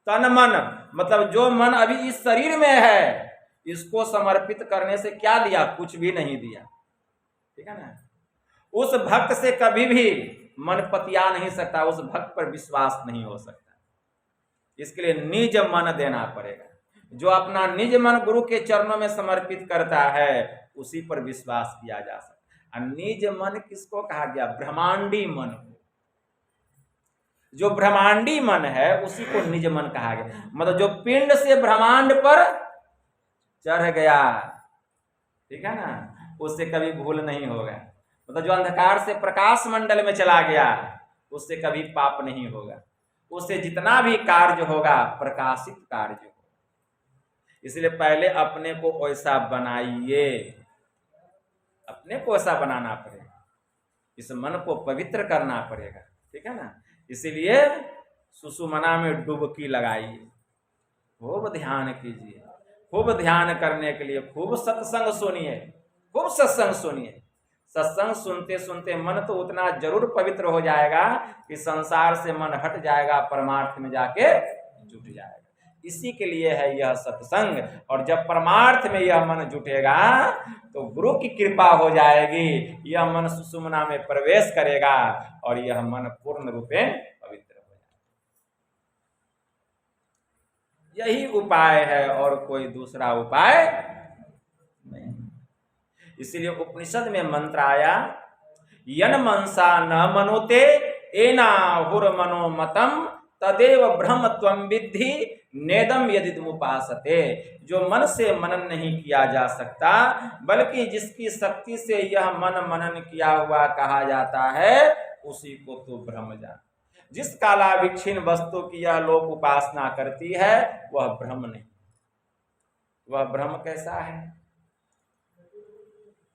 तन मन मतलब जो मन अभी इस शरीर में है, इसको समर्पित करने से क्या दिया? कुछ भी नहीं दिया। ठीक है ना? उस भक्त से कभी भी मन पतिया नहीं सकता, उस भक्त पर विश्वास नहीं हो सकता। इसके लिए निज मन देना पड़ेगा। जो अपना निज मन गुरु के चरणों में समर्पित करता है उसी पर विश्वास किया जा सकता है। निज मन किसको कहा गया? ब्रह्मांडी मन। जो ब्रह्मांडी मन है उसी को निज मन कहा गया। मतलब जो पिंड से ब्रह्मांड पर चढ़ गया, ठीक है ना, उससे कभी भूल नहीं होगा। मतलब जो अंधकार से प्रकाश मंडल में चला गया उससे कभी पाप नहीं होगा। उससे जितना भी कार्य होगा प्रकाशित कार्य होगा। इसलिए पहले अपने को ऐसा बनाइए, अपने को ऐसा बनाना पड़ेगा, इस मन को पवित्र करना पड़ेगा। ठीक है ना? इसीलिए सुषुमना में डुबकी लगाइए, खूब ध्यान कीजिए। खूब ध्यान करने के लिए खूब सत्संग सुनिए, खूब सत्संग सुनिए। सत्संग सुनते सुनते मन तो उतना जरूर पवित्र हो जाएगा कि संसार से मन हट जाएगा, परमार्थ में जाके जुट जाएगा। इसी के लिए है यह सत्संग। और जब परमार्थ में यह मन जुटेगा तो गुरु की कृपा हो जाएगी, यह मन सुषुम्ना में प्रवेश करेगा और यह मन पूर्ण रूपे पवित्र हो जाएगा। यही उपाय है और कोई दूसरा उपाय नहीं। इसीलिए उपनिषद में मंत्र आया, यन मनसा न मनोते एना हुर मनोमतम तदेव ब्रह्म त्वं विद्धि नेदम यदि मुपासते। जो मन से मनन नहीं किया जा सकता बल्कि जिसकी शक्ति से यह मन मनन किया हुआ कहा जाता है उसी को तो ब्रह्म जान। जिस कालाभिक्षीण वस्तु की यह लोक उपासना करती है वह ब्रह्म नहीं। वह ब्रह्म कैसा है?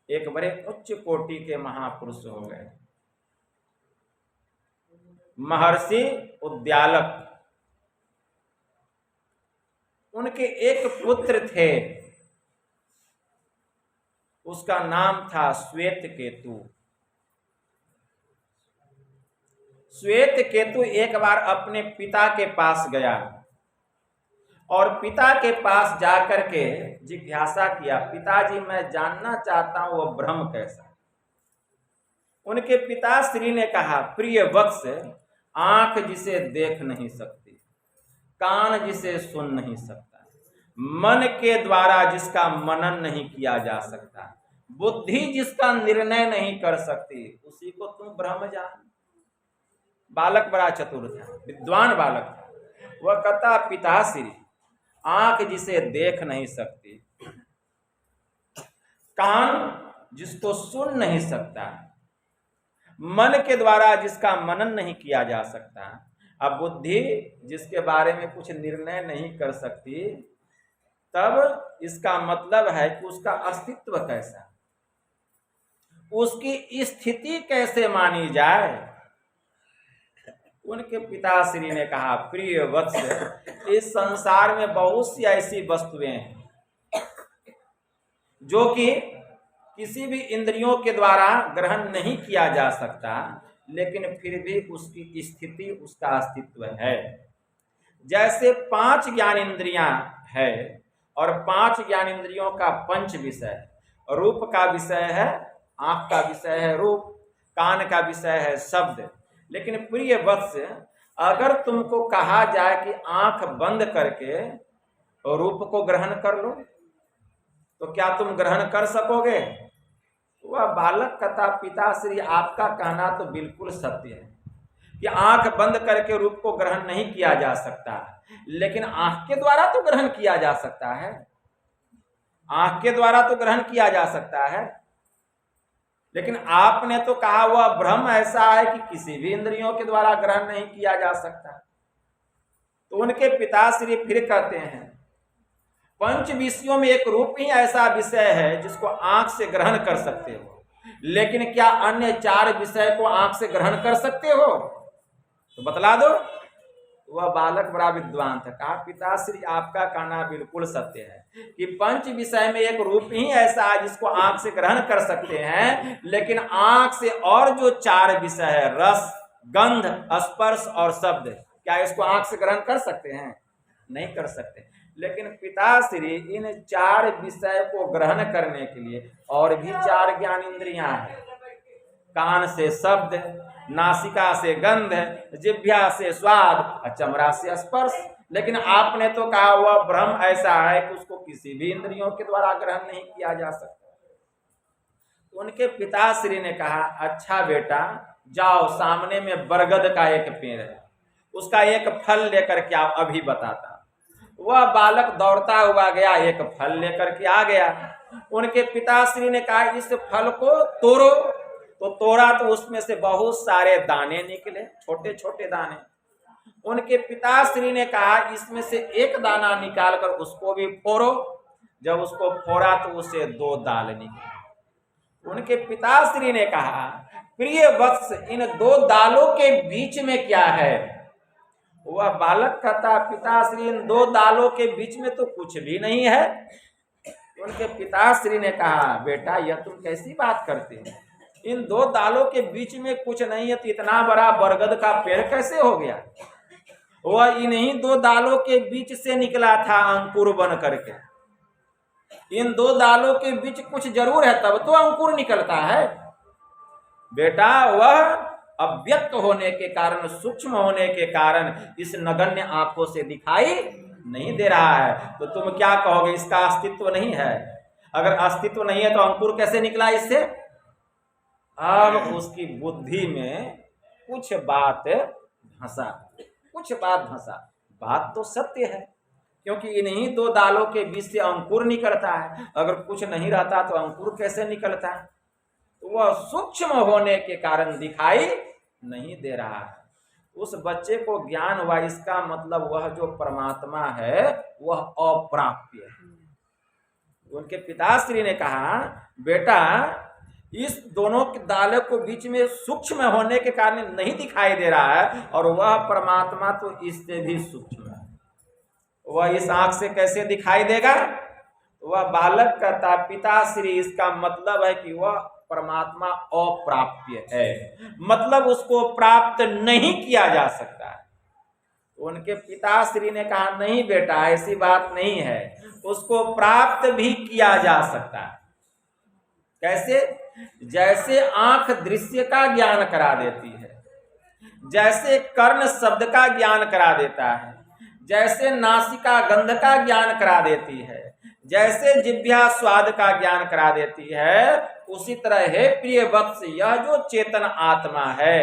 एक बड़े उच्च कोटि के महापुरुष हो गए, महर्षि उद्यालक। उनके एक पुत्र थे, उसका नाम था श्वेत केतु। श्वेत केतु एक बार अपने पिता के पास गया और पिता के पास जाकर के जिज्ञासा किया, पिताजी मैं जानना चाहता हूं वह ब्रह्म कैसा। उनके पिताश्री ने कहा, प्रिय वत्स, आंख जिसे देख नहीं सकती, कान जिसे सुन नहीं सकता, मन के द्वारा जिसका मनन नहीं किया जा सकता, बुद्धि जिसका निर्णय नहीं कर सकती, उसी को तुम ब्रह्म जान। बालक बड़ा चतुर था, विद्वान बालक था। वह कहता, पिताश्री, आंख जिसे देख नहीं सकती, कान जिसको सुन नहीं सकता, मन के द्वारा जिसका मनन नहीं किया जा सकता, अब बुद्धि जिसके बारे में कुछ निर्णय नहीं कर सकती, तब इसका मतलब है कि उसका अस्तित्व कैसा, उसकी स्थिति कैसे मानी जाए। उनके पिताश्री ने कहा, प्रिय वत्स, इस संसार में बहुत सी ऐसी वस्तुएं हैं जो कि किसी भी इंद्रियों के द्वारा ग्रहण नहीं किया जा सकता, लेकिन फिर भी उसकी स्थिति, उसका अस्तित्व है। जैसे 5 ज्ञानेंद्रियां है और 5 ज्ञानेंद्रियों का पंच विषय, रूप का विषय है, आंख का विषय है रूप, कान का विषय है शब्द। लेकिन प्रिय वत्स, अगर तुमको कहा जाए कि आंख बंद करके रूप को ग्रहण कर लो, तो क्या तुम ग्रहण कर सकोगे? वह बालक कहता, पिताश्री आपका कहना तो बिल्कुल सत्य है कि आंख बंद करके रूप को ग्रहण नहीं किया जा सकता, लेकिन आंख के द्वारा तो ग्रहण किया जा सकता है। आंख के द्वारा तो ग्रहण किया जा सकता है, लेकिन आपने तो कहा वह ब्रह्म ऐसा है कि किसी भी इंद्रियों के द्वारा ग्रहण नहीं किया जा सकता। तो उनके पिताश्री फिर कहते हैं, पंच विषयों में एक रूप ही ऐसा विषय है जिसको आंख से ग्रहण कर सकते हो, लेकिन क्या अन्य 4 विषय को आंख से ग्रहण कर सकते हो? तो बतला दो। वह बालक बड़ा विद्वान था, कहा, पिताश्री आपका कहना बिल्कुल सत्य है कि पंच विषय में एक रूप ही ऐसा है जिसको आंख से ग्रहण कर सकते हैं, लेकिन आंख से और जो 4 विषय है, रस, गंध, स्पर्श और शब्द, क्या इसको आंख से ग्रहण कर सकते हैं? नहीं कर सकते। लेकिन पिताश्री इन 4 विषय को ग्रहण करने के लिए और भी 4 ज्ञानेंद्रियां हैं, कान से शब्द, नासिका से गंध, जिह्वा से स्वाद, चमड़ा से स्पर्श। लेकिन आपने तो कहा वह ब्रह्म ऐसा है कि उसको किसी भी इंद्रियों के द्वारा ग्रहण नहीं किया जा सकता। उनके पिताश्री ने कहा, अच्छा बेटा, जाओ, सामने में बरगद का एक पेड़ है, उसका एक फल लेकर के आओ, अभी बताता। वह बालक दौड़ता हुआ गया, एक फल लेकर के आ गया। उनके पिताश्री ने कहा, इस फल को तोड़ो। तो तोड़ा तो उसमें से बहुत सारे दाने निकले, छोटे छोटे दाने। उनके पिताश्री ने कहा, इसमें से एक दाना निकालकर उसको भी फोड़ो। जब उसको फोड़ा तो उसे 2 दाल निकले। उनके पिताश्री ने कहा, प्रिय वत्स, इन 2 दालों के बीच में क्या है? वह बालक कहता, पिताश्री, इन 2 दालों के बीच में तो कुछ भी नहीं है। उनके पिताश्री ने कहा, बेटा, यह तुम कैसी बात करते हो? इन 2 दालों के बीच में कुछ नहीं है तो इतना बड़ा बरगद का पेड़ कैसे हो गया? वह इन्हीं दो दालों के बीच से निकला था अंकुर बन करके। इन दो दालों के बीच कुछ जरूर है, तब तो अंकुर निकलता है बेटा। वह अव्यक्त होने के कारण, सूक्ष्म होने के कारण इस नगण्य आंखों से दिखाई नहीं दे रहा है। तो तुम क्या कहोगे, इसका अस्तित्व नहीं है? अगर अस्तित्व नहीं है तो अंकुर कैसे निकला इससे? अब उसकी बुद्धि में कुछ बात धंसा, कुछ बात धंसा। बात तो सत्य है, क्योंकि इन्हीं दो दालों के बीच से अंकुर निकलता है। अगर कुछ नहीं रहता तो अंकुर कैसे निकलता है? तो वह सूक्ष्म होने के कारण दिखाई नहीं दे रहा है। उस बच्चे को ज्ञान हुआ, इसका मतलब वह जो परमात्मा है वह अप्राप्य है। उनके पिताश्री ने कहा, बेटा इस दोनों के दालों को बीच में सूक्ष्म होने के कारण नहीं दिखाई दे रहा है, और वह परमात्मा तो इससे भी सूक्ष्म है। वह इस आंख से कैसे दिखाई देगा? वह बालक कहता, पिताश्री इसका मतलब है कि वह परमात्मा अप्राप्य है, मतलब उसको प्राप्त नहीं किया जा सकता है। उनके पिताश्री ने कहा, नहीं बेटा ऐसी बात नहीं है, उसको प्राप्त भी किया जा सकता है। कैसे? जैसे आंख दृश्य का ज्ञान करा देती है, जैसे कर्ण शब्द का ज्ञान करा देता है, जैसे नासिका गंध का ज्ञान करा देती है, जैसे जिह्वा स्वाद का ज्ञान करा देती है, उसी तरह हे प्रिय वत्स, यह जो चेतन आत्मा है,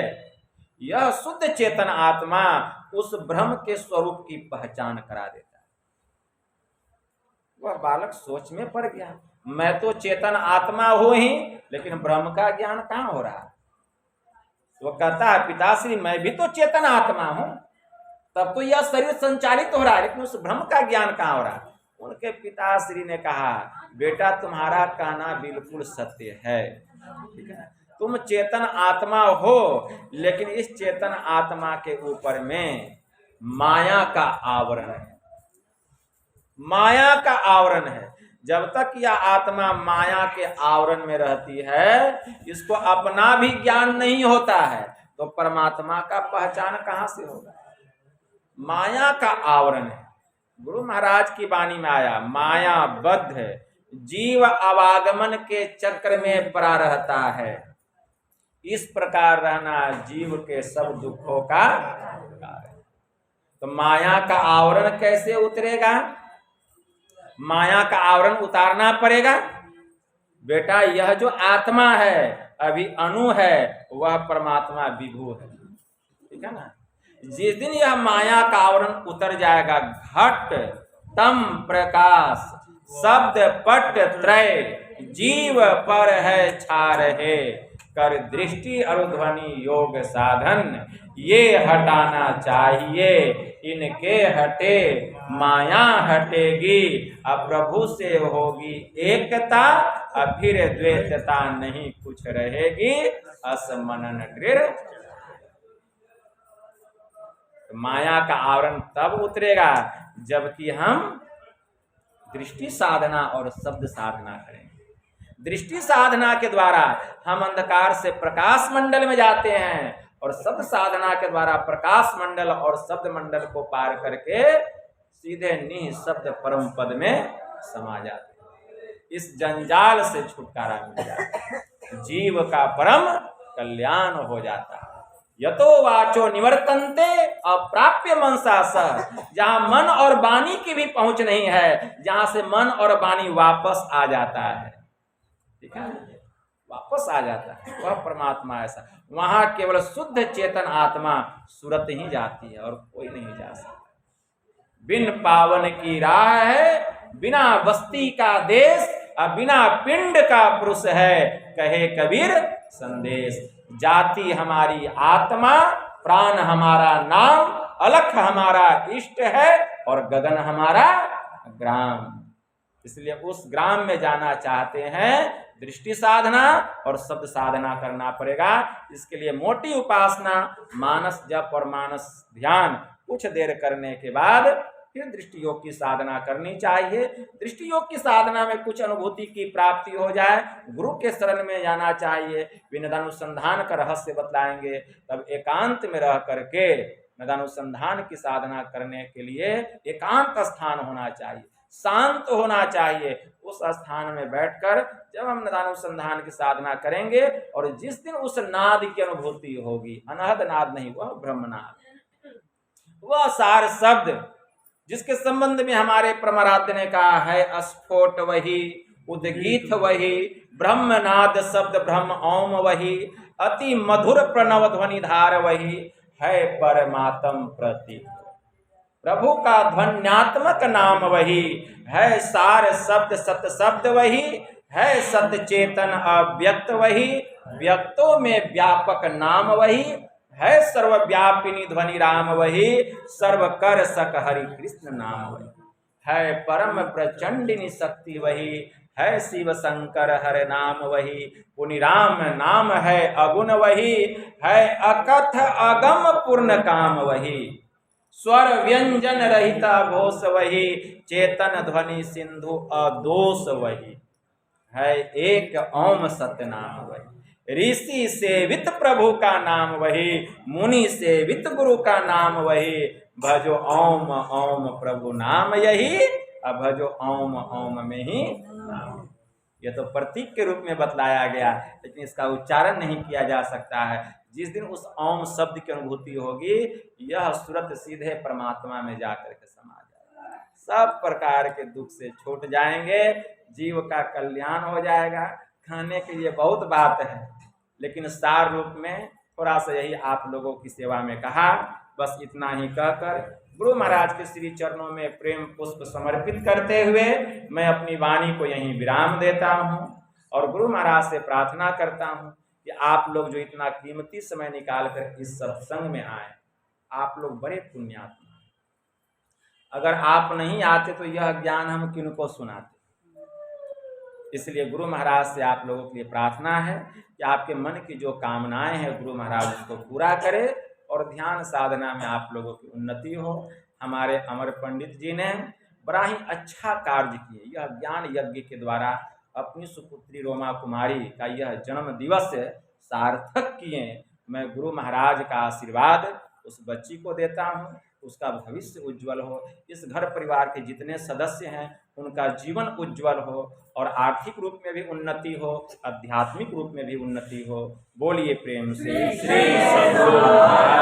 यह शुद्ध चेतन आत्मा उस ब्रह्म के स्वरूप की पहचान करा देता है। वह बालक सोच में पड़ गया, मैं तो चेतन आत्मा हूं ही, लेकिन ब्रह्म का ज्ञान कहां हो रहा है? वो कहता है, पिताश्री मैं भी तो चेतन आत्मा हूं, तब तो यह शरीर संचालित हो रहा है, लेकिन उस ब्रह्म का ज्ञान कहां हो रहा है? उनके पिताश्री ने कहा, बेटा तुम्हारा कहना बिल्कुल सत्य है, ठीक है, तुम चेतन आत्मा हो, लेकिन इस चेतन आत्मा के ऊपर में माया का आवरण है, माया का आवरण है। जब तक यह आत्मा माया के आवरण में रहती है, इसको अपना भी ज्ञान नहीं होता है, तो परमात्मा का पहचान कहां से होगा? माया का आवरण है। गुरु महाराज की वाणी में आया, माया बद्ध जीव अवागमन के चक्र में पड़ा रहता है, इस प्रकार रहना जीव के सब दुखों का कारण। तो माया का आवरण कैसे उतरेगा? माया का आवरण उतारना पड़ेगा। बेटा यह जो आत्मा है अभी अणु है, वह परमात्मा विभू है, ठीक है ना। जिस दिन यह माया का आवरण उतर जाएगा, घट तम प्रकाश शब्द पट त्रय जीव पर है छा रहे, कर दृष्टि अरुध्वनि योग साधन, ये हटाना चाहिए, इनके हटे माया हटेगी, अब प्रभु से होगी एकता, अब फिर द्वैतता नहीं कुछ रहेगी, असमनन दृढ़। माया का आवरण तब उतरेगा जबकि हम दृष्टि साधना और शब्द साधना करेंगे। दृष्टि साधना के द्वारा हम अंधकार से प्रकाश मंडल में जाते हैं, और शब्द साधना के द्वारा प्रकाश मंडल और शब्द मंडल को पार करके सीधे निःशब्द परम पद में समा जाते हैं। इस जंजाल से छुटकारा मिल जाता है, जीव का परम कल्याण हो जाता है। यतो वाचो निवर्तन्ते अप्राप्य मनसा सह, जहां मन और वाणी की भी पहुंच नहीं है, जहां से मन और वाणी वापस आ जाता है, ठीक है, वापस आ जाता है, वह परमात्मा ऐसा। वहां केवल शुद्ध चेतन आत्मा सुरत ही जाती है और कोई नहीं जा सकता। बिन पावन की राह है, बिना बस्ती का देश, और बिना पिंड का पुरुष है, कहे कबीर संदेश। जाति हमारी आत्मा, प्राण हमारा नाम, अलख हमारा इष्ट है, और गगन हमारा ग्राम। इसलिए उस ग्राम में जाना चाहते हैं, दृष्टि साधना और शब्द साधना करना पड़ेगा। इसके लिए मोटी उपासना, मानस जप और मानस ध्यान कुछ देर करने के बाद फिर दृष्टि योग की साधना करनी चाहिए। दृष्टि योग की साधना में कुछ अनुभूति की प्राप्ति हो जाए, गुरु के शरण में जाना चाहिए, विनोदानुसंधान का रहस्य बतलाएंगे, तब एकांत में रह करके वेदानुसंधान की साधना करने के लिए एकांत स्थान होना चाहिए, शांत होना चाहिए। उस स्थान में बैठकर जब हम वेदानुसंधान की साधना करेंगे और जिस दिन उस नाद की अनुभूति होगी, अनहद नाद नहीं, वह ब्रह्मनाद, वह सार शब्द जिसके संबंध में हमारे परमाराध्य ने कहा है स्फोट वही, उद्गीत वही, ब्रह्मनाद शब्द ब्रह्म ओम वही, अति मधुर प्रणव ध्वनि धार वही, है परमात्म प्रतीक। प्रभु का ध्वन्यात्मक नाम वही है, सार शब्द सत शब्द वही है, सत चेतन अव्यक्त वही, व्यक्तों में व्यापक नाम वही है, सर्वव्यापिनी ध्वनि राम वही, सर्व कर सक हरि कृष्ण नाम वही है, परम प्रचंडिनी शक्ति वही है, शिव शंकर हर नाम वही, पुनि राम नाम है अगुण वही है, अकथ अगम पूर्ण काम वही, स्वर व्यंजन रहिता घोष वही, चेतन ध्वनि सिंधु अदोष वही है, एक ओम सतनाम वही, ऋषि सेवित प्रभु का नाम वही, मुनि सेवित गुरु का नाम वही, भजो ओम ओम प्रभु नाम यही, अब भजो ओम ओम में ही नाम। यह तो प्रतीक के रूप में बतलाया गया, लेकिन इसका उच्चारण नहीं किया जा सकता है। जिस दिन उस ओम शब्द की अनुभूति होगी, यह सूरत सीधे परमात्मा में जाकर के समा जाएगा, सब प्रकार के दुख से छूट जाएंगे, जीव का कल्याण हो जाएगा। खाने के लिए बहुत बात है, लेकिन सार रूप में थोड़ा सा यही आप लोगों की सेवा में कहा, बस इतना ही कहकर गुरु महाराज के श्री चरणों में प्रेम पुष्प समर्पित करते हुए मैं अपनी वाणी को यहीं विराम देता हूँ और गुरु महाराज से प्रार्थना करता हूँ कि आप लोग जो इतना कीमती समय निकाल कर इस सत्संग में आए, आप लोग बड़े पुण्यात्मा। अगर आप नहीं आते तो यह ज्ञान हम किनको सुनाते। इसलिए गुरु महाराज से आप लोगों के लिए प्रार्थना है कि आपके मन की जो कामनाएं हैं गुरु महाराज उसको पूरा करे और ध्यान साधना में आप लोगों की उन्नति हो। हमारे अमर पंडित जी ने बड़ा ही अच्छा कार्य किए। यह ज्ञान यज्ञ के द्वारा अपनी सुपुत्री रोमा कुमारी का यह जन्म दिवस सार्थक किए। मैं गुरु महाराज का आशीर्वाद उस बच्ची को देता हूँ, उसका भविष्य उज्जवल हो, इस घर परिवार के जितने सदस्य हैं उनका जीवन उज्जवल हो और आर्थिक रूप में भी उन्नति हो, आध्यात्मिक रूप में भी उन्नति हो। बोलिए प्रेम से श्री सद्गुरु।